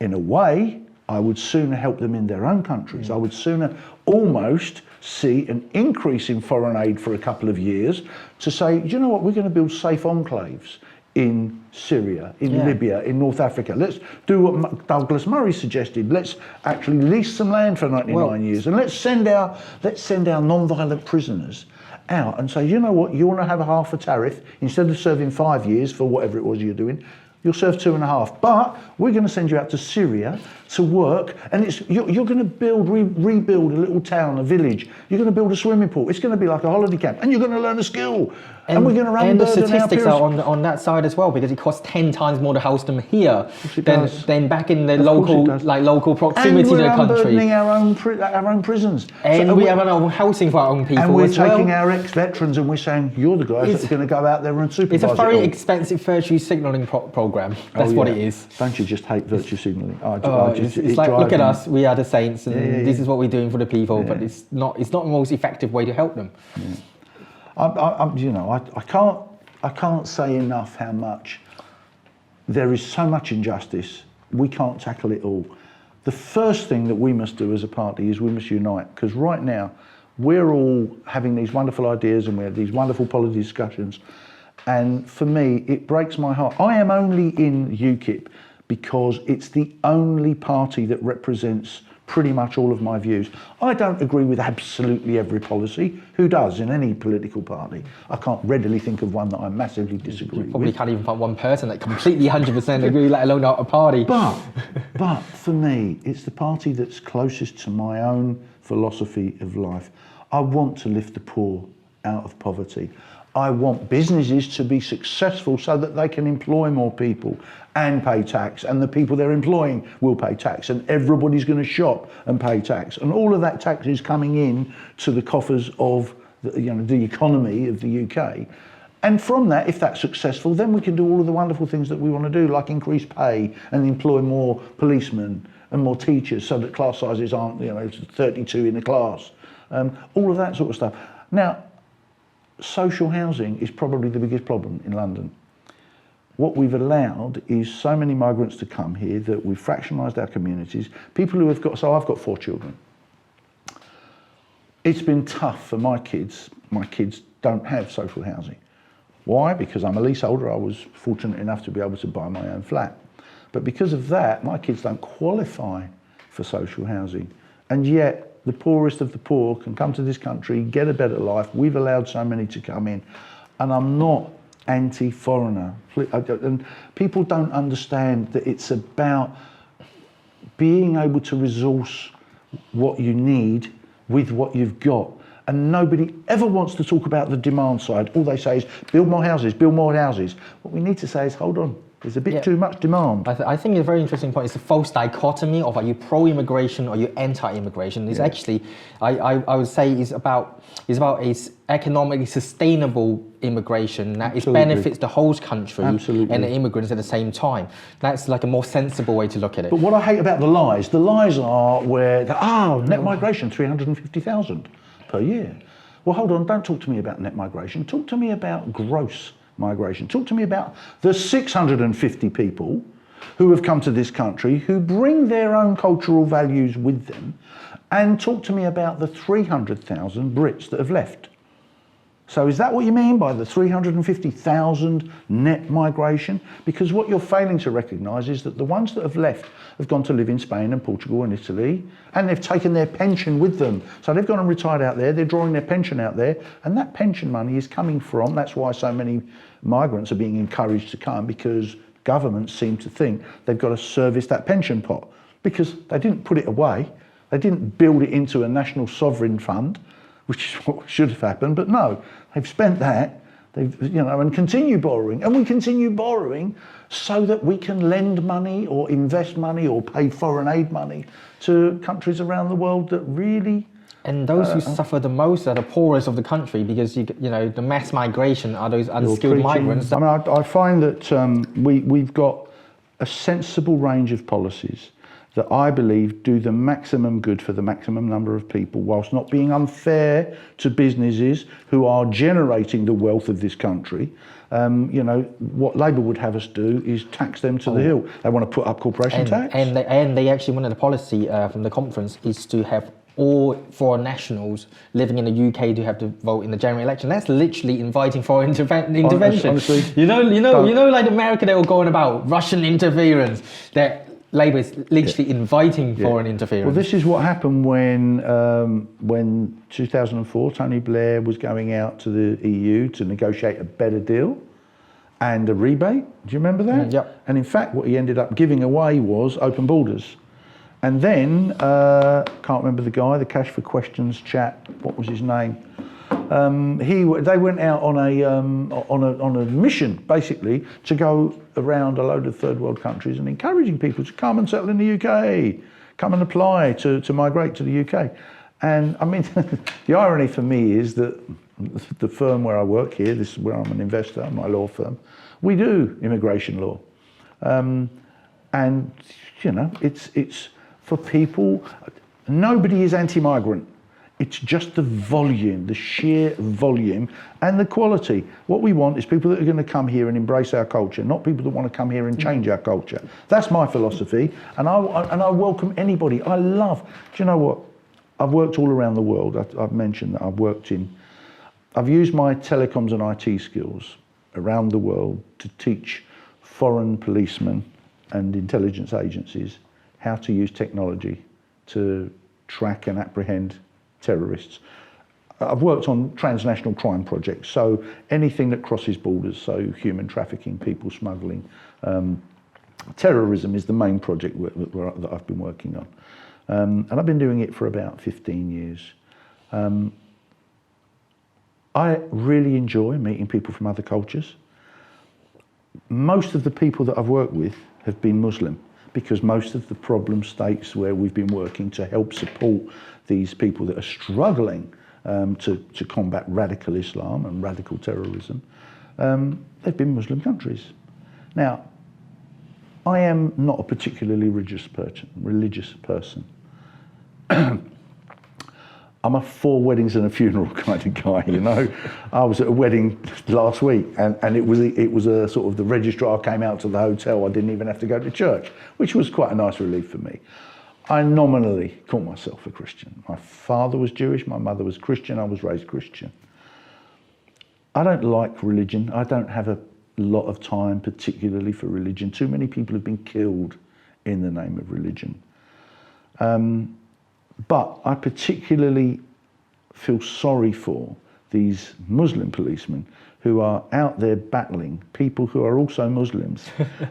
In a way, I would sooner help them in their own countries. I would sooner almost see an increase in foreign aid for a couple of years to say, do you know what, we're going to build safe enclaves in Syria, in Libya, in North Africa. Let's do what Douglas Murray suggested. Let's actually lease some land for 99 years, and let's send our non-violent prisoners out and say, you know what, you want to have a half a tariff, instead of serving 5 years for whatever it was you're doing, you'll serve 2.5. But we're going to send you out to Syria to work, and you're going to rebuild a little town, a village. You're going to build a swimming pool. It's going to be like a holiday camp, and you're going to learn a skill. And we're going to run. And the statistics are on that side as well, because it costs 10 times more to house them here than back in the local proximity to the country. And we're our own prisons. And we have our own housing for our own people. And we're taking our ex-veterans and we're saying, you're the guys that are going to go out there and supervise. It's a very expensive virtue signalling program. That's what it is. Don't you just hate virtue signalling? It's like, look at us, we are the saints, and this is what we're doing for the people. But it's not the most effective way to help them. Yeah. I can't say enough how much there is so much injustice. We can't tackle it all. The first thing that we must do as a party is we must unite, because right now we're all having these wonderful ideas and we have these wonderful policy discussions. And for me, it breaks my heart. I am only in UKIP because it's the only party that represents pretty much all of my views. I don't agree with absolutely every policy. Who does in any political party? I can't readily think of one that I massively disagree with. You probably can't even find one person that completely 100% agree, let alone a party. But for me, it's the party that's closest to my own philosophy of life. I want to lift the poor out of poverty. I want businesses to be successful so that they can employ more people and pay tax, and the people they're employing will pay tax, and everybody's going to shop and pay tax, and all of that tax is coming in to the coffers of the economy of the UK. And from that, if that's successful, then we can do all of the wonderful things that we want to do, like increase pay and employ more policemen and more teachers so that class sizes aren't 32 in a class. All of that sort of stuff. Now, social housing is probably the biggest problem in London. What we've allowed is so many migrants to come here that we've fractionalised our communities. People who have got, so I've got 4 children. It's been tough for my kids. My kids don't have social housing. Why? Because I'm a leaseholder. I was fortunate enough to be able to buy my own flat. But because of that, my kids don't qualify for social housing. And yet, the poorest of the poor can come to this country, get a better life. We've allowed so many to come in. And I'm not anti-foreigner. And people don't understand that it's about being able to resource what you need with what you've got. And nobody ever wants to talk about the demand side. All they say is, build more houses, build more houses. What we need to say is, hold on, there's a bit too much demand. I think a very interesting point is the false dichotomy of are you pro-immigration or you anti-immigration. It's actually, I would say, is about a economically sustainable immigration that it benefits the whole country and the immigrants at the same time. That's like a more sensible way to look at it. But what I hate about the lies are where, net migration, 350,000 per year. Well, hold on, don't talk to me about net migration. Talk to me about gross migration. Talk to me about the 650 people who have come to this country, who bring their own cultural values with them, and talk to me about the 300,000 Brits that have left. So is that what you mean by the 350,000 net migration? Because what you're failing to recognise is that the ones that have left have gone to live in Spain and Portugal and Italy, and they've taken their pension with them. So they've gone and retired out there, they're drawing their pension out there, and that pension money is coming from, that's why so many migrants are being encouraged to come, because governments seem to think they've got to service that pension pot, because they didn't put it away, they didn't build it into a national sovereign fund, which is what should have happened, but no, they've spent that, and continue borrowing. And we continue borrowing so that we can lend money or invest money or pay foreign aid money to countries around the world that really... And those who suffer the most are the poorest of the country, because the mass migration are those unskilled migrants. I mean, I find that we've got a sensible range of policies that I believe do the maximum good for the maximum number of people, whilst not being unfair to businesses who are generating the wealth of this country. What Labour would have us do is tax them to the hill. They want to put up corporation tax. And they actually, one of the policy from the conference is to have all foreign nationals living in the UK to have to vote in the general election. That's literally inviting foreign intervention. Honestly, like America, they were going about Russian interference. That Labour is literally inviting foreign interference. Well, this is what happened when 2004 Tony Blair was going out to the EU to negotiate a better deal and a rebate. Do you remember that? Yep. And in fact, what he ended up giving away was open borders. And then, can't remember the guy, the Cash for Questions chap, what was his name? They went out on a mission, basically, to go around a load of third world countries and encouraging people to come and settle in the UK, come and apply to migrate to the UK. And I mean, the irony for me is that the firm where I work here, this is where I'm an investor, my law firm, we do immigration law. And it's for people, nobody is anti-migrant. It's just the volume, the sheer volume and the quality. What we want is people that are going to come here and embrace our culture, not people that want to come here and change our culture. That's my philosophy, and I welcome anybody. Do you know what? I've worked all around the world. I've mentioned that I've used my telecoms and IT skills around the world to teach foreign policemen and intelligence agencies how to use technology to track and apprehend terrorists. I've worked on transnational crime projects, so anything that crosses borders, so human trafficking, people smuggling. Terrorism is the main project that I've been working on. And I've been doing it for about 15 years. I really enjoy meeting people from other cultures. Most of the people that I've worked with have been Muslim, because most of the problem states where we've been working to help support these people that are struggling to combat radical Islam and radical terrorism, they've been Muslim countries. Now, I am not a particularly religious person. I'm a 4 weddings and a funeral kind of guy, you know. I was at a wedding last week, and it was a sort of, the registrar came out to the hotel. I didn't even have to go to church, which was quite a nice relief for me. I nominally call myself a Christian. My father was Jewish, my mother was Christian, I was raised Christian. I don't like religion. I don't have a lot of time particularly for religion. Too many people have been killed in the name of religion. But I particularly feel sorry for these Muslim policemen who are out there battling people who are also Muslims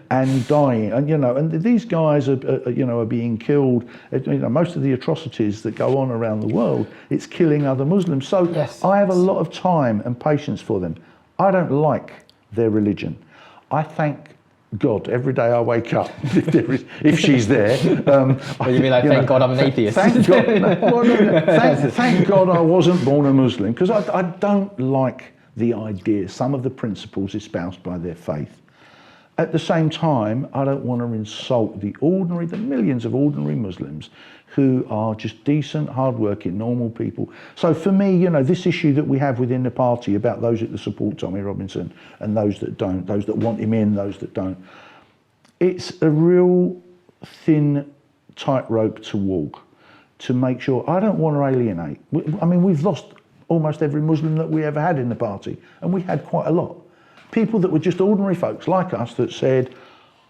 and dying. And, you know, and these guys are being killed. You know, most of the atrocities that go on around the world, it's killing other Muslims. So yes, I have a lot of time and patience for them. I don't like their religion. I thank God every day I wake up, if she's there. You mean like, thank God I'm an atheist? Thank God, thank God I wasn't born a Muslim, because I don't like the idea, some of the principles espoused by their faith. At the same time, I don't want to insult the millions of ordinary Muslims who are just decent, hard-working, normal people. So for me, you know, this issue that we have within the party about those that support Tommy Robinson and those that don't, those that want him in, those that don't, it's a real thin tightrope to walk to make sure. I don't want to alienate. I mean, we've lost almost every Muslim that we ever had in the party, and we had quite a lot. People that were just ordinary folks like us that said,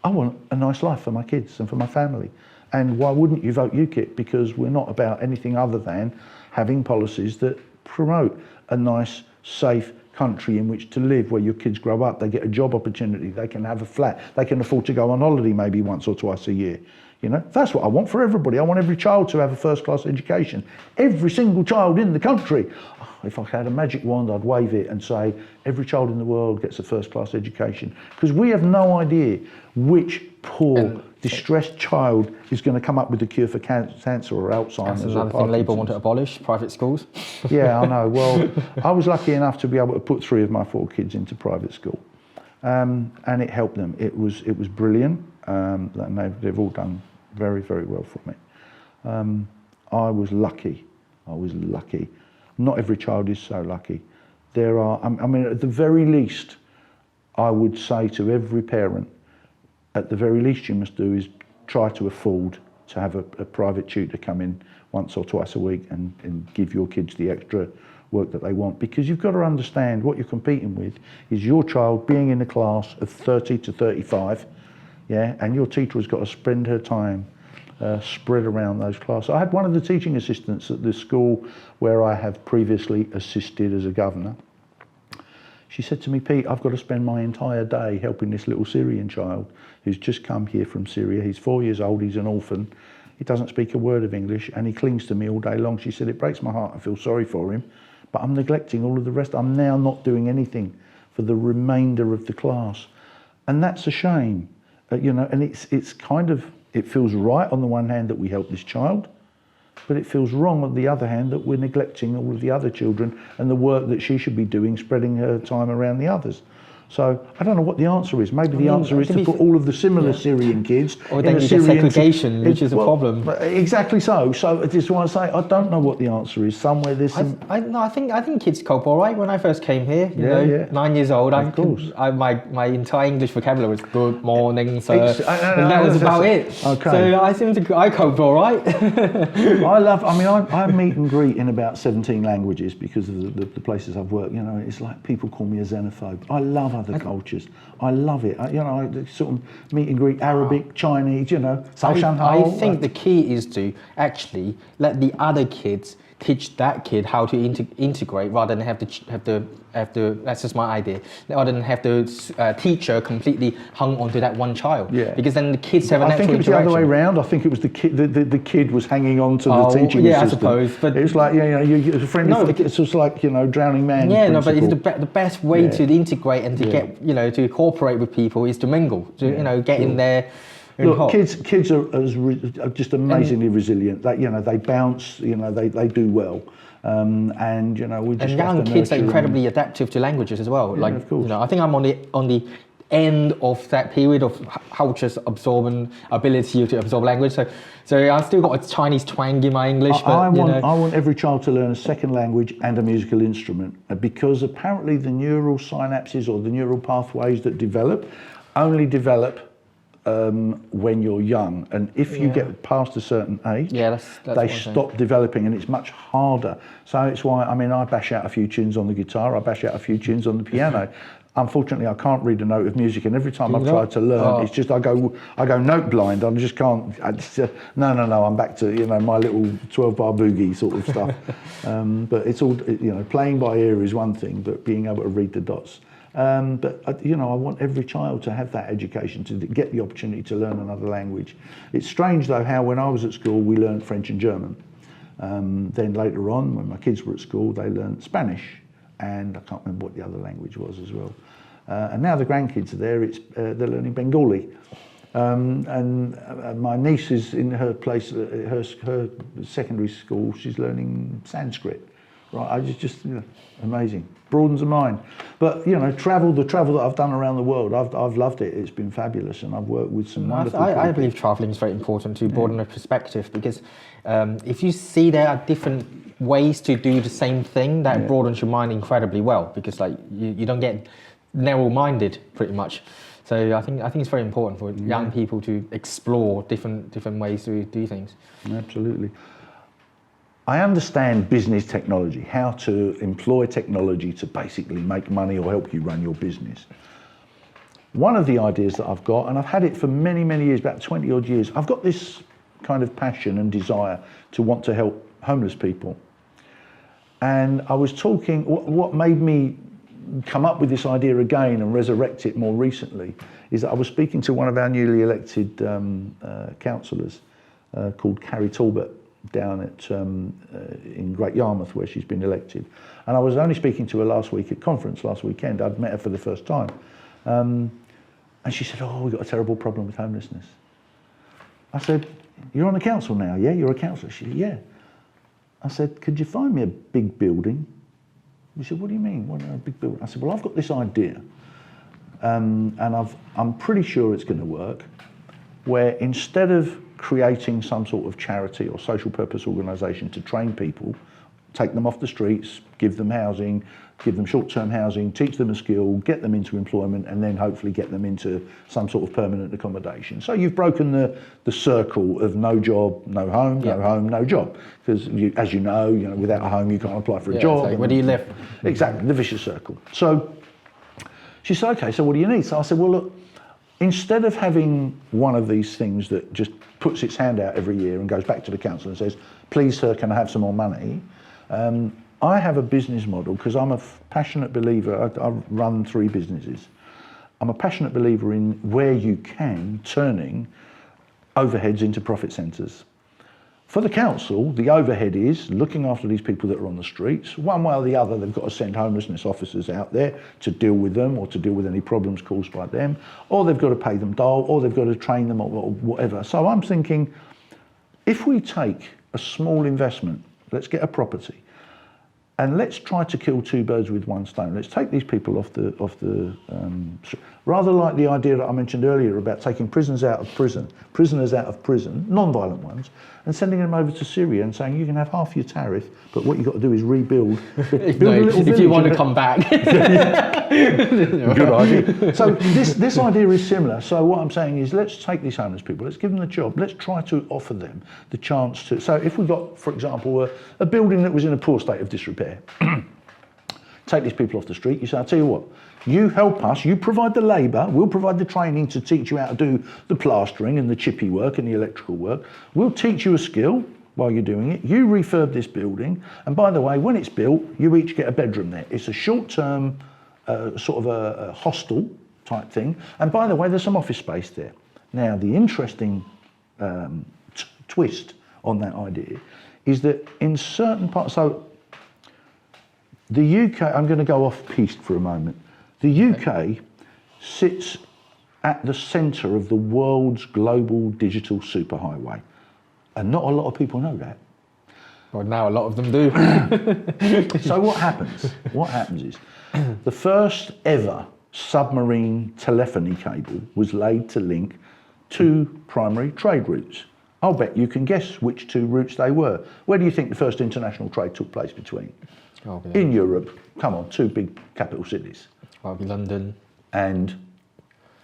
I want a nice life for my kids and for my family. And why wouldn't you vote UKIP? Because we're not about anything other than having policies that promote a nice, safe country in which to live, where your kids grow up, they get a job opportunity, they can have a flat, they can afford to go on holiday maybe once or twice a year. You know, that's what I want for everybody. I want every child to have a first-class education. Every single child in the country. If I had a magic wand, I'd wave it and say, every child in the world gets a first-class education. Because we have no idea which poor, distressed child is going to come up with a cure for cancer or Alzheimer's. That's another thing Labour want to abolish, private schools. Yeah, I know. Well, I was lucky enough to be able to put 3 of my 4 kids into private school. And it helped them. It was brilliant. And they've all done very, very well for me. I was lucky. Not every child is so lucky. There are, I mean, at the very least, I would say to every parent, at the very least you must do is try to afford to have a private tutor come in once or twice a week and give your kids the extra work that they want. Because you've got to understand what you're competing with is your child being in a class of 30 to 35, yeah, and your teacher has got to spend her time spread around those classes. I had one of the teaching assistants at the school where I have previously assisted as a governor. She said to me, Pete, I've got to spend my entire day helping this little Syrian child who's just come here from Syria. He's 4 years old, he's an orphan. He doesn't speak a word of English and he clings to me all day long. She said, it breaks my heart, I feel sorry for him, but I'm neglecting all of the rest. I'm now not doing anything for the remainder of the class. And that's a shame, you know, and it's kind of, it feels right on the one hand that we help this child, but it feels wrong on the other hand that we're neglecting all of the other children and the work that she should be doing, spreading her time around the others. So I don't know what the answer is. Maybe the answer is to put all of the similar Syrian kids or in a Syrian segregation, which is a problem. Exactly so. So I just want to say I don't know what the answer is. Somewhere there's some. I think kids cope all right. When I first came here, you know, 9 years old, my entire English vocabulary was good morning, sir, and that was about it. Okay. So I coped all right. I meet and greet in about 17 languages because of the places I've worked. You know, it's like people call me a xenophobe. I love other cultures. I love it. I sort of meet and greet Arabic, Chinese, you know, I think the key is to actually let the other kids teach that kid how to integrate rather than have the that's just my idea, rather than have the teacher completely hung onto that one child. Yeah. Because then the kids have a I natural think it was interaction. the other way around. I think it was the kid was hanging on to the teaching assistant. I suppose. But it was like, you're a friend. No, it's just like, drowning man. Yeah, principle. no, but it's the best way to integrate and to get, to cooperate with people is to mingle, to, get in there. Look, kids are just amazingly resilient. They bounce. They do well. And we just and young kids are incredibly adaptive to languages as well. Yeah, of course. I think I'm on the end of that period of culture's ability to absorb language. So I've still got a Chinese twang in my English. I want every child to learn a second language and a musical instrument, because apparently the neural synapses or the neural pathways that develop only develop when you're young, and if you get past a certain age, they stop developing, and it's much harder. So it's why I bash out a few tunes on the guitar, I bash out a few tunes on the piano. Unfortunately, I can't read a note of music, and every time I've tried to learn, it's just I go note blind. I just can't. No. I'm back to my little 12-bar boogie sort of stuff. But it's all playing by ear is one thing, but being able to read the dots. But I want every child to have that education, to get the opportunity to learn another language. It's strange though how when I was at school we learned French and German. Then later on, when my kids were at school, they learned Spanish, and I can't remember what the other language was as well. And now the grandkids are there; they're learning Bengali. And my niece is in her place, her secondary school. She's learning Sanskrit. Right, just amazing, broadens the mind. But the travel that I've done around the world, I've loved it. It's been fabulous, and I've worked with some wonderful people. I believe traveling is very important to broaden the perspective, because if you see there are different ways to do the same thing, that broadens your mind incredibly well, because you don't get narrow-minded pretty much. So I think it's very important for young people to explore different ways to do things. Absolutely. I understand business technology, how to employ technology to basically make money or help you run your business. One of the ideas that I've got, and I've had it for many, many years, about 20 odd years, I've got this kind of passion and desire to want to help homeless people. And I was talking, what made me come up with this idea again and resurrect it more recently is that I was speaking to one of our newly elected councillors called Carrie Talbot, down at in Great Yarmouth, where she's been elected. And I was only speaking to her last week at conference, last weekend. I'd met her for the first time. And she said, we've got a terrible problem with homelessness. I said, you're on the council now, yeah? You're a councillor? She said, yeah. I said, could you find me a big building? She said, what do you mean? What, a big building? I said, well, I've got this idea. And I'm pretty sure it's going to work, where instead of creating some sort of charity or social purpose organisation to train people, take them off the streets, give them housing, give them short-term housing, teach them a skill, get them into employment, and then hopefully get them into some sort of permanent accommodation. So you've broken the circle of no job, no home, no home, no job. Because as you know, without a home you can't apply for a job. Like, where do you live? Exactly, the vicious circle. So she said, okay, so what do you need? So I said, well, look, instead of having one of these things that just puts its hand out every year and goes back to the council and says, please sir, can I have some more money? I have a business model, because I'm a passionate believer. I run 3 businesses. I'm a passionate believer in where you can, turning overheads into profit centres. For the council, the overhead is looking after these people that are on the streets. One way or the other, they've got to send homelessness officers out there to deal with them, or to deal with any problems caused by them, or they've got to pay them dole, or they've got to train them, or whatever. So I'm thinking, if we take a small investment, let's get a property, and let's try to kill 2 birds with one stone. Let's take these people off the rather like the idea that I mentioned earlier about taking prisoners out of prison, non-violent ones, and sending them over to Syria and saying you can have half your tariff, but what you've got to do is rebuild. If you want to come back. Good idea. So this idea is similar. So what I'm saying is, let's take these homeless people, let's give them the job, let's try to offer them the chance to. So if we got, for example, a building that was in a poor state of disrepair, take these people off the street, you say, I'll tell you what, you help us, you provide the labour, we'll provide the training to teach you how to do the plastering and the chippy work and the electrical work. We'll teach you a skill, while you're doing it. You refurb this building, and by the way, when it's built, you each get a bedroom there. It's a short-term sort of a hostel type thing, and by the way, there's some office space there. Now, the interesting twist on that idea is that in certain parts, so the UK, I'm going to go off-piste for a moment. The UK sits at the centre of the world's global digital superhighway, and not a lot of people know that. Well, now a lot of them do. So what happens? What happens is the first ever submarine telephony cable was laid to link two primary trade routes. I'll bet you can guess which two routes they were. Where do you think the first international trade took place between? In Europe. Come on, two big capital cities. Well, London. And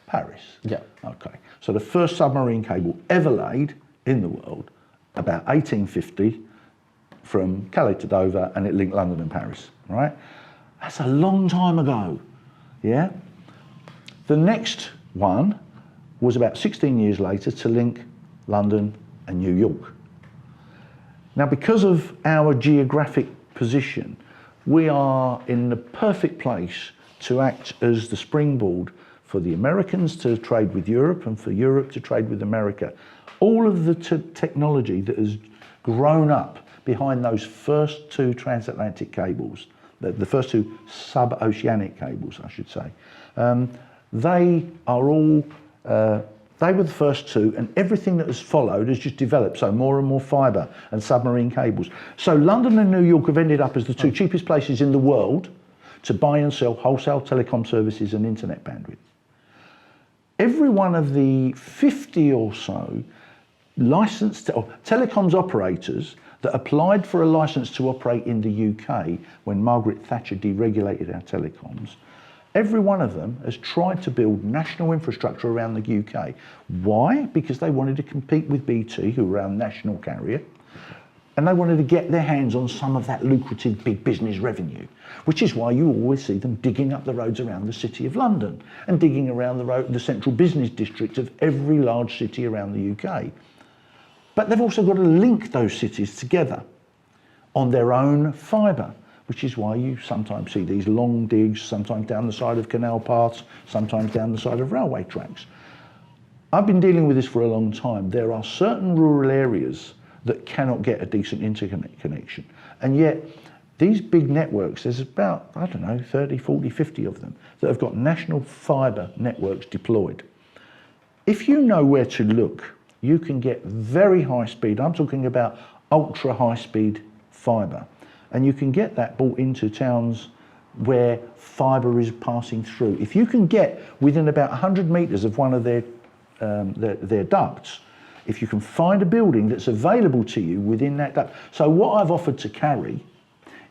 Paris. Yeah. Okay. So the first submarine cable ever laid in the world, about 1850, from Calais to Dover, and it linked London and Paris, right? That's a long time ago, yeah? The next one was about 16 years later to link London and New York. Now, because of our geographic position, we are in the perfect place to act as the springboard for the Americans to trade with Europe and for Europe to trade with America. All of the technology that has grown up behind those first two transatlantic cables, the first two sub-oceanic cables, I should say, they are all, they were the first two, and everything that has followed has just developed, so more and more fibre and submarine cables. So London and New York have ended up as the two cheapest places in the world to buy and sell wholesale telecom services and internet bandwidth. Every one of the 50 or so licensed telecoms operators that applied for a licence to operate in the UK when Margaret Thatcher deregulated our telecoms, every one of them has tried to build national infrastructure around the UK. Why? Because they wanted to compete with BT, who were our national carrier, and they wanted to get their hands on some of that lucrative big business revenue, which is why you always see them digging up the roads around the City of London and digging around the central business district of every large city around the UK. But they've also got to link those cities together on their own fibre, which is why you sometimes see these long digs, sometimes down the side of canal paths, sometimes down the side of railway tracks. I've been dealing with this for a long time. There are certain rural areas that cannot get a decent internet connection. And yet, these big networks, there's about, I don't know, 30, 40, 50 of them that have got national fibre networks deployed. If you know where to look, you can get very high speed, I'm talking about ultra high speed fibre, and you can get that brought into towns where fibre is passing through. If you can get within about 100 metres of one of their ducts, if you can find a building that's available to you within that duct. So what I've offered to Carrie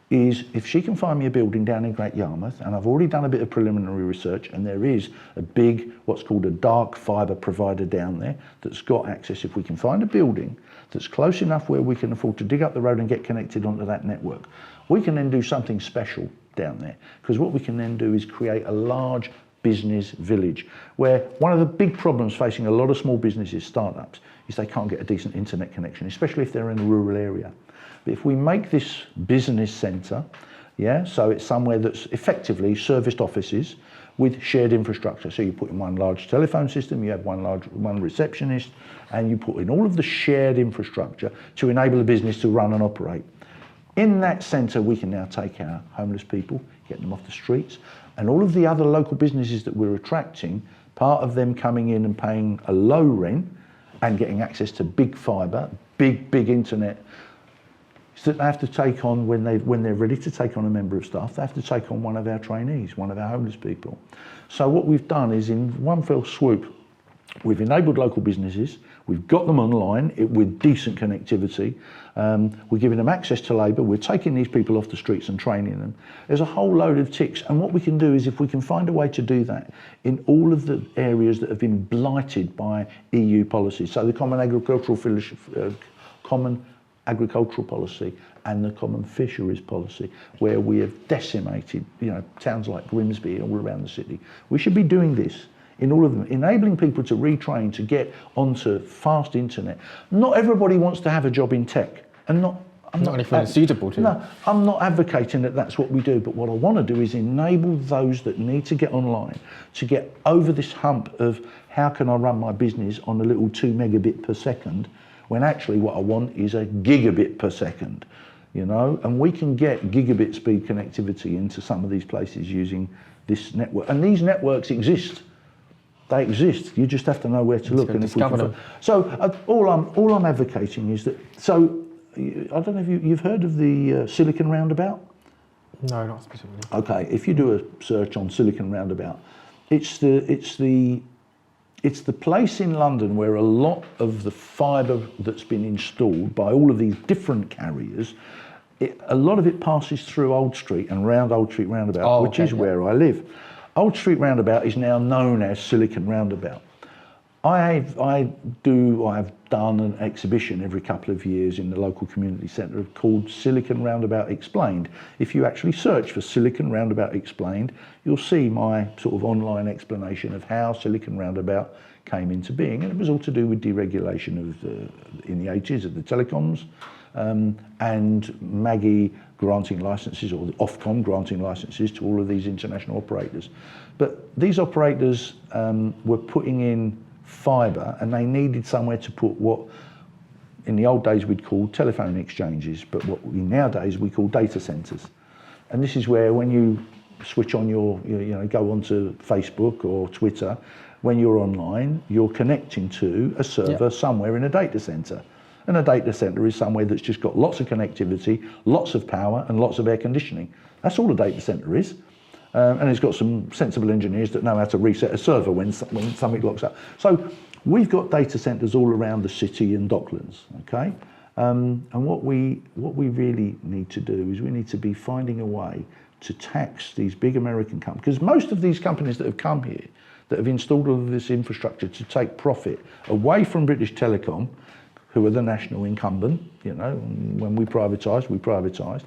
is, if she can find me a building down in Great Yarmouth, and I've already done a bit of preliminary research, and there is a big, what's called a dark fibre provider down there that's got access. If we can find a building that's close enough where we can afford to dig up the road and get connected onto that network, we can then do something special down there. Because what we can then do is create a large business village, where one of the big problems facing a lot of small businesses, startups, is they can't get a decent internet connection, especially if they're in a rural area. But if we make this business centre, yeah, so it's somewhere that's effectively serviced offices with shared infrastructure. So you put in one large telephone system, you have one receptionist, and you put in all of the shared infrastructure to enable a business to run and operate. In that centre, we can now take our homeless people, get them off the streets, and all of the other local businesses that we're attracting, part of them coming in and paying a low rent and getting access to big fibre, big internet, so that they have to take on, when they're ready to take on a member of staff, they have to take on one of our trainees, one of our homeless people. So what we've done is, in one fell swoop, we've enabled local businesses, we've got them online with decent connectivity, we're giving them access to labour, we're taking these people off the streets and training them. There's a whole load of ticks, and what we can do is, if we can find a way to do that in all of the areas that have been blighted by EU policies, so the Common Agricultural Policy and the Common Fisheries Policy, where we have decimated, towns like Grimsby all around the city. We should be doing this in all of them, enabling people to retrain, to get onto fast internet. Not everybody wants to have a job in tech. and not. I'm not anything that's suitable to. No, I'm not advocating that that's what we do, but what I want to do is enable those that need to get online to get over this hump of how can I run my business on a little 2 megabit per second, when actually what I want is a gigabit per second, you know, and we can get gigabit speed connectivity into some of these places using this network, and these networks exist. They exist. You just have to know where to look. And if we can, so all I'm advocating is that. So I don't know if you've heard of the Silicon Roundabout. No, not specifically. Okay, if you do a search on Silicon Roundabout, it's the place in London where a lot of the fibre that's been installed by all of these different carriers, a lot of it passes through Old Street and round Old Street Roundabout, which is where I live. Old Street Roundabout is now known as Silicon Roundabout. I have done an exhibition every couple of years in the local community centre called Silicon Roundabout Explained. If you actually search for Silicon Roundabout Explained, you'll see my sort of online explanation of how Silicon Roundabout came into being, and it was all to do with deregulation in the 80s of the telecoms, and Maggie granting licences, or the Ofcom granting licences to all of these international operators. But these operators were putting in fibre, and they needed somewhere to put what in the old days we'd call telephone exchanges, but what nowadays we call data centres. And this is where, when you switch on go onto Facebook or Twitter, when you're online, you're connecting to a server somewhere in a data centre. And a data centre is somewhere that's just got lots of connectivity, lots of power, and lots of air conditioning. That's all a data centre is. And it's got some sensible engineers that know how to reset a server when something locks up. So we've got data centres all around the city and Docklands, okay? And what we really need to do is we need to be finding a way to tax these big American companies, because most of these companies that have come here, that have installed all of this infrastructure to take profit away from British Telecom, who are the national incumbent, you know, when we privatised.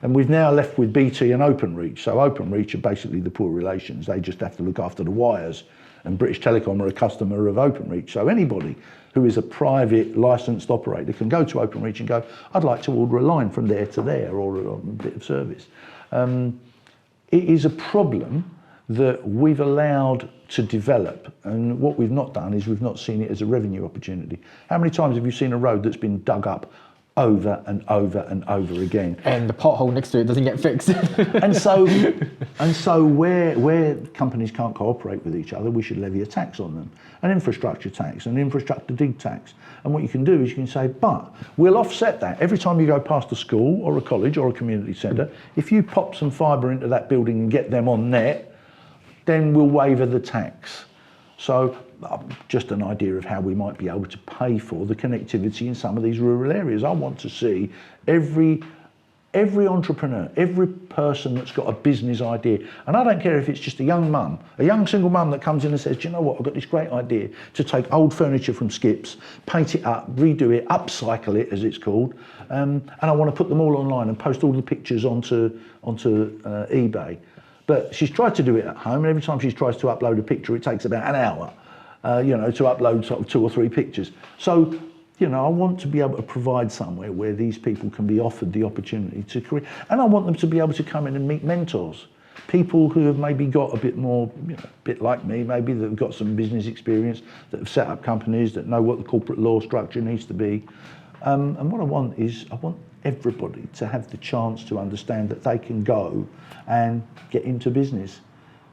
And we've now left with BT and Openreach. So Openreach are basically the poor relations. They just have to look after the wires. And British Telecom are a customer of Openreach. So anybody who is a private licensed operator can go to Openreach and go, I'd like to order a line from there to there, or a bit of service. It is a problem that we've allowed to develop, and what we've not done is we've not seen it as a revenue opportunity. How many times have you seen a road that's been dug up over and over and over again, and the pothole next to it doesn't get fixed? and so where companies can't cooperate with each other, we should levy a tax on them, an infrastructure tax, an infrastructure dig tax. And what you can do is you can say, but we'll offset that every time you go past a school or a college or a community centre. If you pop some fibre into that building and get them on net, then we'll waiver the tax. So just an idea of how we might be able to pay for the connectivity in some of these rural areas. I want to see every entrepreneur, every person that's got a business idea, and I don't care if it's just a young mum, a young single mum that comes in and says, do you know what, I've got this great idea to take old furniture from Skips, paint it up, redo it, upcycle it as it's called, and I want to put them all online and post all the pictures onto eBay. But she's tried to do it at home, and every time she tries to upload a picture, it takes about an hour, to upload sort of 2 or 3 pictures. So, I want to be able to provide somewhere where these people can be offered the opportunity to create, and I want them to be able to come in and meet mentors, people who have maybe got a bit more, a bit like me, maybe that have got some business experience, that have set up companies, that know what the corporate law structure needs to be. And what I want is, I want everybody to have the chance to understand that they can go and get into business.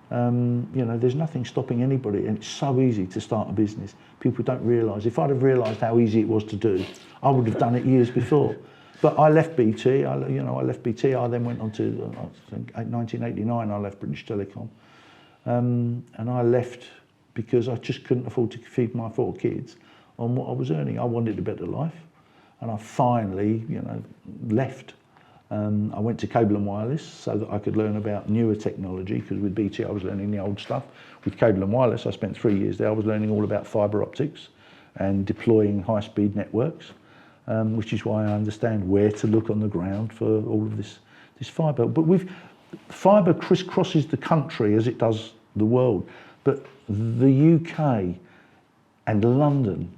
There's nothing stopping anybody, and it's so easy to start a business. People don't realise. If I'd have realised how easy it was to do, I would have done it years before. But I left BT. I left BT. I then went on to, I think, 1989. I left British Telecom, and I left because I just couldn't afford to feed my 4 kids on what I was earning. I wanted a better life, and I finally, left. I went to Cable and Wireless so that I could learn about newer technology, because with BT I was learning the old stuff. With Cable and Wireless I spent 3 years there. I was learning all about fibre optics and deploying high-speed networks, which is why I understand where to look on the ground for all of this fibre. But fibre crisscrosses the country as it does the world. But the UK and London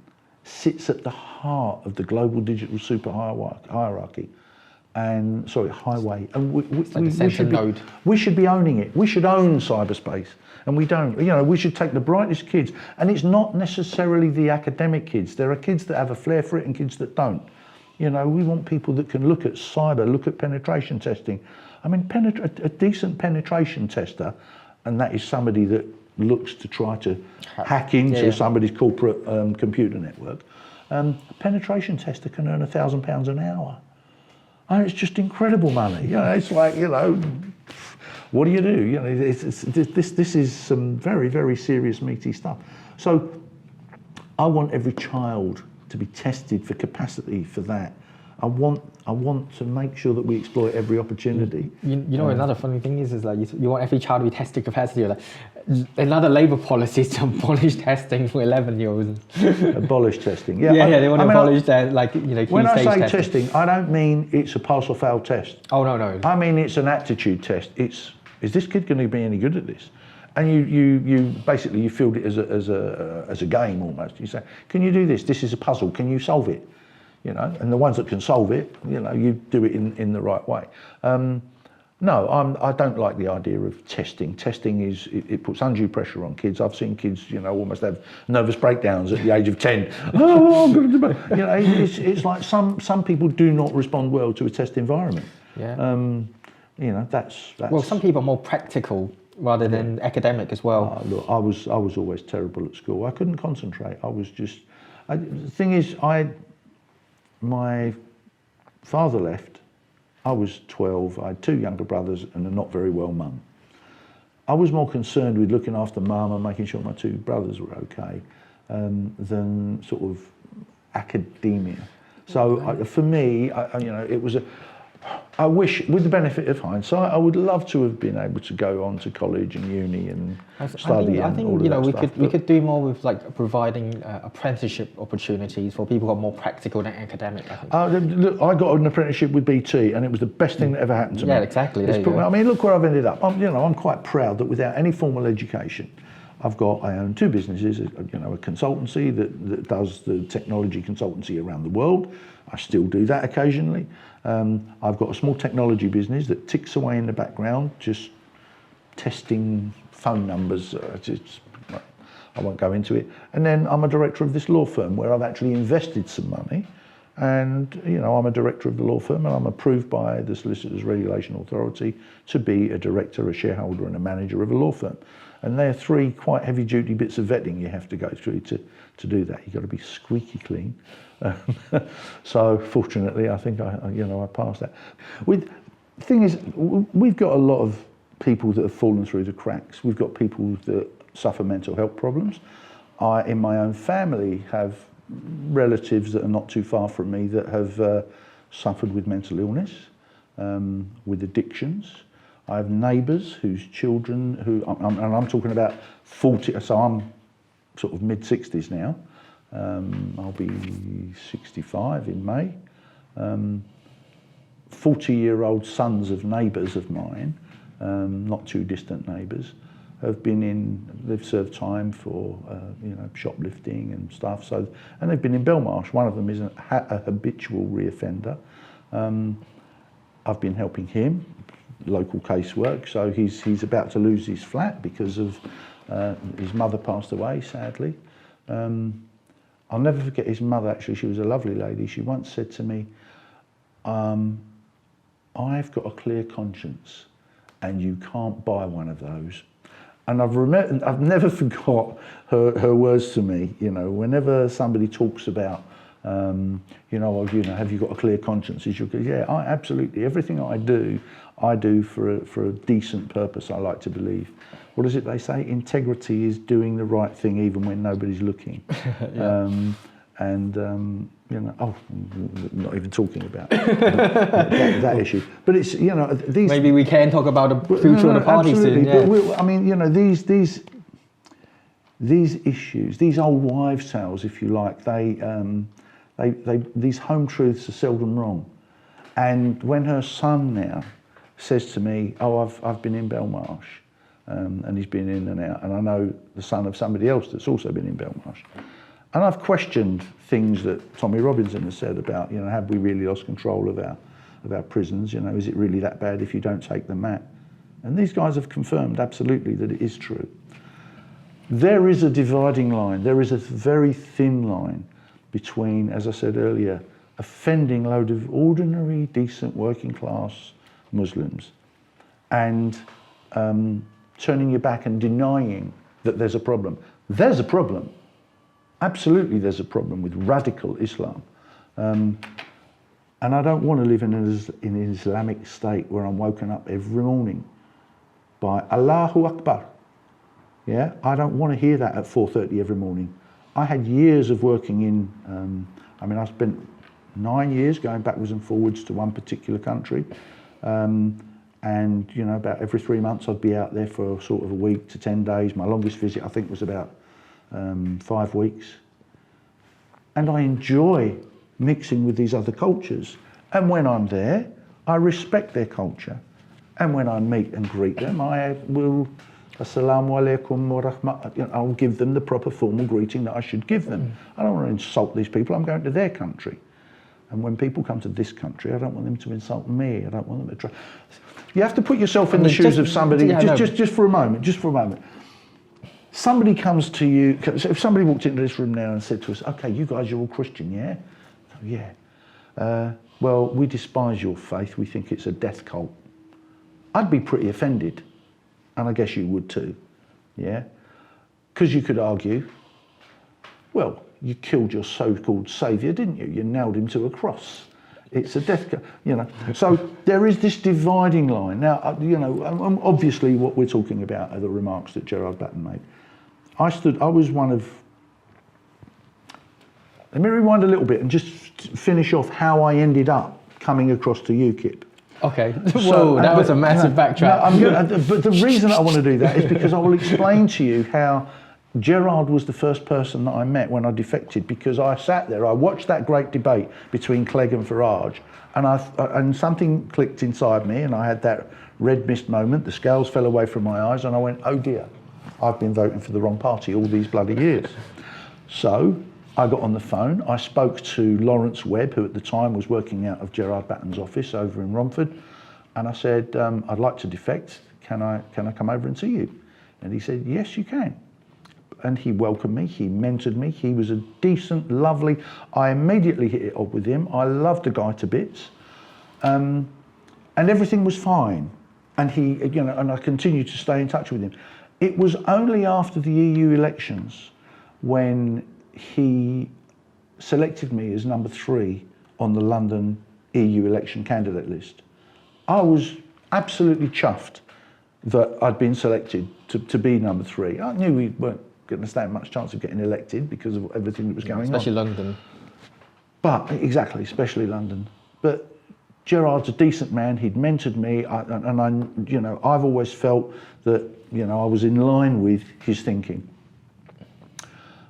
sits at the heart of the global digital super hierarchy. And highway, and we should be owning it. We should own cyberspace, and we don't. You know, we should take the brightest kids, and it's not necessarily the academic kids. There are kids that have a flair for it and kids that don't. You know, we want people that can look at cyber, look at penetration testing. I mean, a decent penetration tester, and that is somebody that looks to try to hack into somebody's corporate computer network. A penetration tester can earn £1,000 an hour. And it's just incredible money. You know, it's like, you know, what do? You know, this is some very, very serious, meaty stuff. So I want every child to be tested for capacity for that. I want to make sure that we exploit every opportunity. You know, another funny thing is like you want every child to be tested capacity. Like, another Labour policy is to abolish testing for 11-year-olds. Abolish testing, yeah. They want to abolish that, like, you know, key when I say testing, I don't mean it's a pass or fail test. Oh no. I mean it's an aptitude test. Is this kid going to be any good at this? And you basically you field it as a game almost. You say, can you do this? This is a puzzle. Can you solve it? You know, and the ones that can solve it, you know, you do it in the right way. No, I don't like the idea of testing. Testing it puts undue pressure on kids. I've seen kids, you know, almost have nervous breakdowns at the age of 10. Oh, I'm going to do it. You know, it's like some people do not respond well to a test environment. Yeah. You know, that's. Well, some people are more practical rather than academic as well. Look, I was always terrible at school. I couldn't concentrate. The thing is, my father left. I was 12. I had 2 younger brothers and a not very well mum. I was more concerned with looking after mum and making sure my 2 brothers were okay than sort of academia. So for me, you know, it was I wish, with the benefit of hindsight, I would love to have been able to go on to college and uni and study. I think you know, we could do more with like providing apprenticeship opportunities for people who are more practical than academic. I think. Look, I got an apprenticeship with BT, and it was the best thing that ever happened to me. Yeah, exactly. I mean, look where I've ended up. I'm quite proud that without any formal education, I own 2 businesses. You know, a consultancy that does the technology consultancy around the world. I still do that occasionally. I've got a small technology business that ticks away in the background, just testing phone numbers. I won't go into it. And then I'm a director of this law firm where I've actually invested some money. And, you know, I'm a director of the law firm, and I'm approved by the Solicitors Regulation Authority to be a director, a shareholder and a manager of a law firm. And there are 3 quite heavy-duty bits of vetting you have to go through to do that. You've got to be squeaky clean. So fortunately, I think I passed that. The thing is, we've got a lot of people that have fallen through the cracks. We've got people that suffer mental health problems. I, in my own family, have relatives that are not too far from me that have suffered with mental illness, with addictions. I have neighbours whose children, and I'm talking about 40, so I'm sort of mid-60s now. I'll be 65 in May. 40-year-old sons of neighbours of mine, not too distant neighbours, they've served time for shoplifting and stuff. So, and they've been in Belmarsh. One of them is a habitual reoffender. I've been helping him, local casework. So he's about to lose his flat because of his mother passed away, sadly. I'll never forget his mother, actually. She was a lovely lady. She once said to me, I've got a clear conscience and you can't buy one of those. And I've never forgot her words to me. You know, whenever somebody talks about, have you got a clear conscience? She'll go, yeah, absolutely. Everything I do for a decent purpose, I like to believe. What is it they say? Integrity is doing the right thing even when nobody's looking. Yeah. I'm not even talking about that issue. But it's, you know, these... Maybe we can talk about the future of the party soon. Yeah. But I mean, you know, these issues, these old wives' tales, if you like, these home truths are seldom wrong. And when her son now says to me, I've been in Belmarsh, and he's been in and out, and I know the son of somebody else that's also been in Belmarsh, And I've questioned things that Tommy Robinson has said about, you know, have we really lost control of our prisons? You know, is it really that bad if you don't take them out? And these guys have confirmed absolutely that it is true. There is a dividing line. There is a very thin line between, as I said earlier, offending a load of ordinary, decent, working class Muslims and turning your back and denying that there's a problem. There's a problem. Absolutely there's a problem with radical Islam. And I don't want to live in an Islamic state where I'm woken up every morning by Allahu Akbar. Yeah, I don't want to hear that at 4:30 every morning. I had years of working in, I spent 9 years going backwards and forwards to one particular country. And, you know, about every 3 months I'd be out there for sort of a week to 10 days. My longest visit, I think, was about 5 weeks. And I enjoy mixing with these other cultures. And when I'm there, I respect their culture. And when I meet and greet them, I will, Assalamu alaikum wa rahmat, you know, I'll give them the proper formal greeting that I should give them. I don't want to insult these people, I'm going to their country. And when people come to this country, I don't want them to insult me, I don't want them to try. You have to put yourself in the shoes of somebody, just for a moment. Somebody comes to you, so if somebody walked into this room now and said to us, okay, you guys, you're all Christian, yeah? Oh, yeah. Well, we despise your faith, we think it's a death cult. I'd be pretty offended, and I guess you would too, yeah? Because you could argue, well, you killed your so-called saviour, didn't you? You nailed him to a cross. It's a death, you know. So there is this dividing line. Now, you know, obviously what we're talking about are the remarks that Gerard Batten made. I was one of, let me rewind a little bit and just finish off how I ended up coming across to UKIP. Okay, whoa, that was a massive backtrack. But the reason I want to do that is because I will explain to you how Gerard was the first person that I met when I defected, because I sat there, I watched that great debate between Clegg and Farage, and something clicked inside me, and I had that red mist moment, the scales fell away from my eyes, and I went, oh dear, I've been voting for the wrong party all these bloody years. So I got on the phone, I spoke to Lawrence Webb, who at the time was working out of Gerard Batten's office over in Romford, and I said, I'd like to defect, can I come over and see you? And he said, yes, you can. And he welcomed me, he mentored me, he was a decent, lovely, I immediately hit it off with him, I loved the guy to bits, and everything was fine. And he, you know, and I continued to stay in touch with him. It was only after the EU elections when he selected me as number 3 on the London EU election candidate list. I was absolutely chuffed that I'd been selected to be number 3. I knew we weren't going to stand much chance of getting elected because of everything that was going on. Especially London. But, exactly, especially London. But Gerard's a decent man, he'd mentored me, and I, you know, I've always felt that, you know, I was in line with his thinking.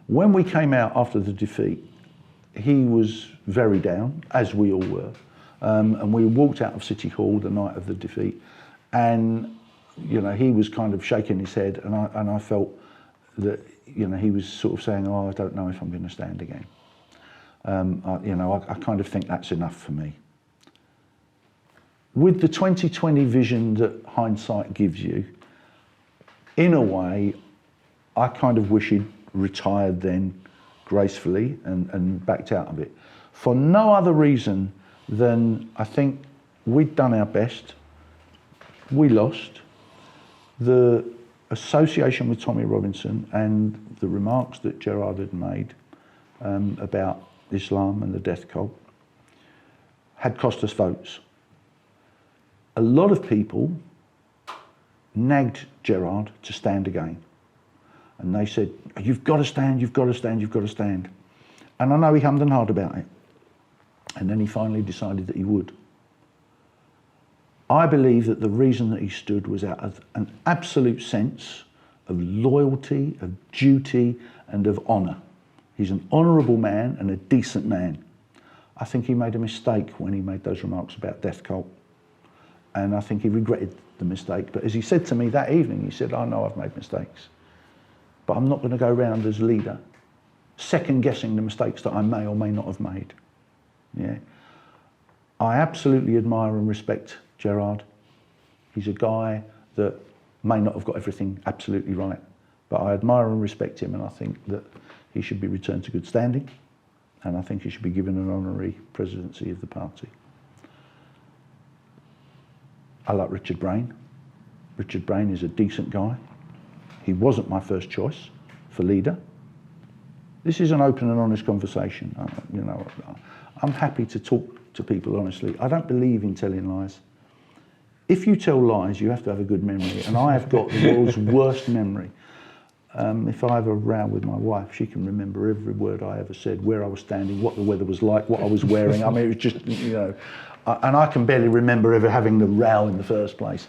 When we came out after the defeat, he was very down, as we all were, and we walked out of City Hall the night of the defeat, and, you know, he was kind of shaking his head, and I felt that, you know, he was sort of saying, oh, I don't know if I'm going to stand again. You know, I kind of think that's enough for me. With the 2020 vision that hindsight gives you, in a way, I kind of wish he'd retired then gracefully and backed out of it. For no other reason than I think we'd done our best, we lost. The association with Tommy Robinson and the remarks that Gerard had made about Islam and the death cult had cost us votes. A lot of people nagged Gerard to stand again. And they said, you've got to stand, you've got to stand, you've got to stand. And I know he hummed and hawed about it. And then he finally decided that he would. I believe that the reason that he stood was out of an absolute sense of loyalty, of duty, and of honour. He's an honourable man and a decent man. I think he made a mistake when he made those remarks about death cult. And I think he regretted the mistake. But as he said to me that evening, he said, I know I've made mistakes, but I'm not going to go around as leader second guessing the mistakes that I may or may not have made. Yeah. I absolutely admire and respect Gerard. He's a guy that may not have got everything absolutely right, but I admire and respect him, and I think that he should be returned to good standing, and I think he should be given an honorary presidency of the party. I like Richard Brain. Richard Brain is a decent guy. He wasn't my first choice for leader. This is an open and honest conversation. You know, I'm happy to talk to people honestly. I don't believe in telling lies. If you tell lies, you have to have a good memory, and I have got the world's worst memory. If I have a row with my wife, she can remember every word I ever said, where I was standing, what the weather was like, what I was wearing. I mean, it was just, you know, and I can barely remember ever having the row in the first place.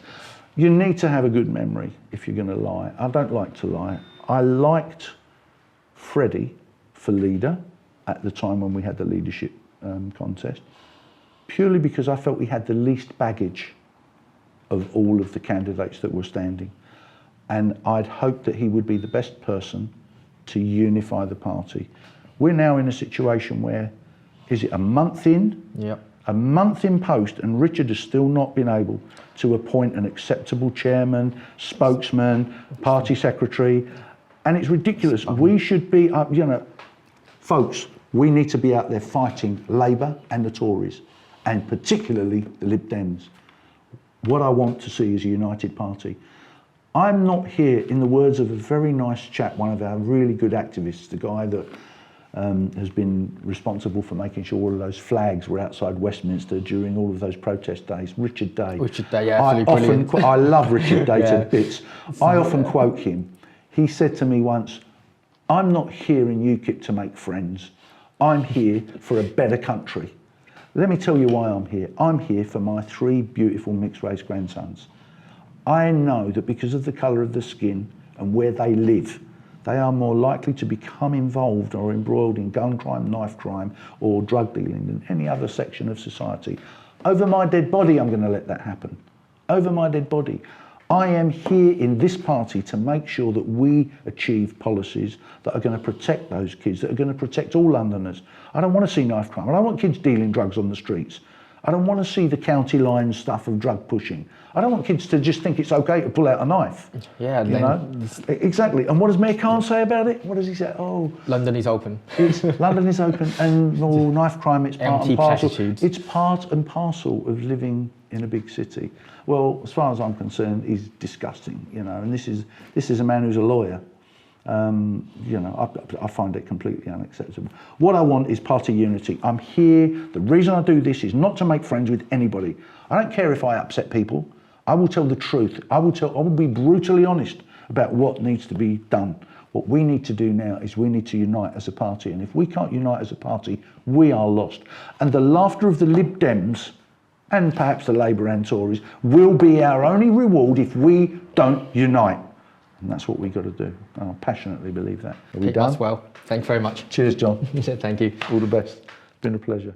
You need to have a good memory if you're going to lie. I don't like to lie. I liked Freddie for leader at the time when we had the leadership contest, purely because I felt he had the least baggage of all of the candidates that were standing. And I'd hoped that he would be the best person to unify the party. We're now in a situation where, is it a month in? Yep. A month in post, and Richard has still not been able to appoint an acceptable chairman, spokesman, party secretary, and it's ridiculous. We should be, you know, folks, we need to be out there fighting Labour and the Tories, and particularly the Lib Dems. What I want to see is a united party. I'm not here, in the words of a very nice chap, one of our really good activists, the guy that has been responsible for making sure all of those flags were outside Westminster during all of those protest days, Richard Day. Richard Day, yeah, absolutely brilliant. I love Richard Day to bits. I often quote him. He said to me once, I'm not here in UKIP to make friends. I'm here for a better country. Let me tell you why I'm here. I'm here for my 3 beautiful mixed-race grandsons. I know that because of the colour of the skin and where they live, they are more likely to become involved or embroiled in gun crime, knife crime, or drug dealing than any other section of society. Over my dead body, I'm going to let that happen. Over my dead body. I am here in this party to make sure that we achieve policies that are going to protect those kids, that are going to protect all Londoners. I don't want to see knife crime. I don't want kids dealing drugs on the streets. I don't want to see the county line stuff of drug pushing. I don't want kids to just think it's okay to pull out a knife. Yeah, you know? Exactly. And what does Mayor Khan say about it? What does he say? Oh, London is open. London is open, and knife crime, it's part and parcel. Platitudes. It's part and parcel of living in a big city. Well, as far as I'm concerned, he's disgusting, you know. And this is a man who's a lawyer. You know, I find it completely unacceptable. What I want is party unity. I'm here. The reason I do this is not to make friends with anybody. I don't care if I upset people. I will tell the truth. I will be brutally honest about what needs to be done. What we need to do now is we need to unite as a party. And if we can't unite as a party, we are lost. And the laughter of the Lib Dems, and perhaps the Labour and Tories, will be our only reward if we don't unite. And that's what we've got to do. And I passionately believe that. Are we done? Pete Muswell, thank you very much. Cheers, John. Thank you. All the best. It's been a pleasure.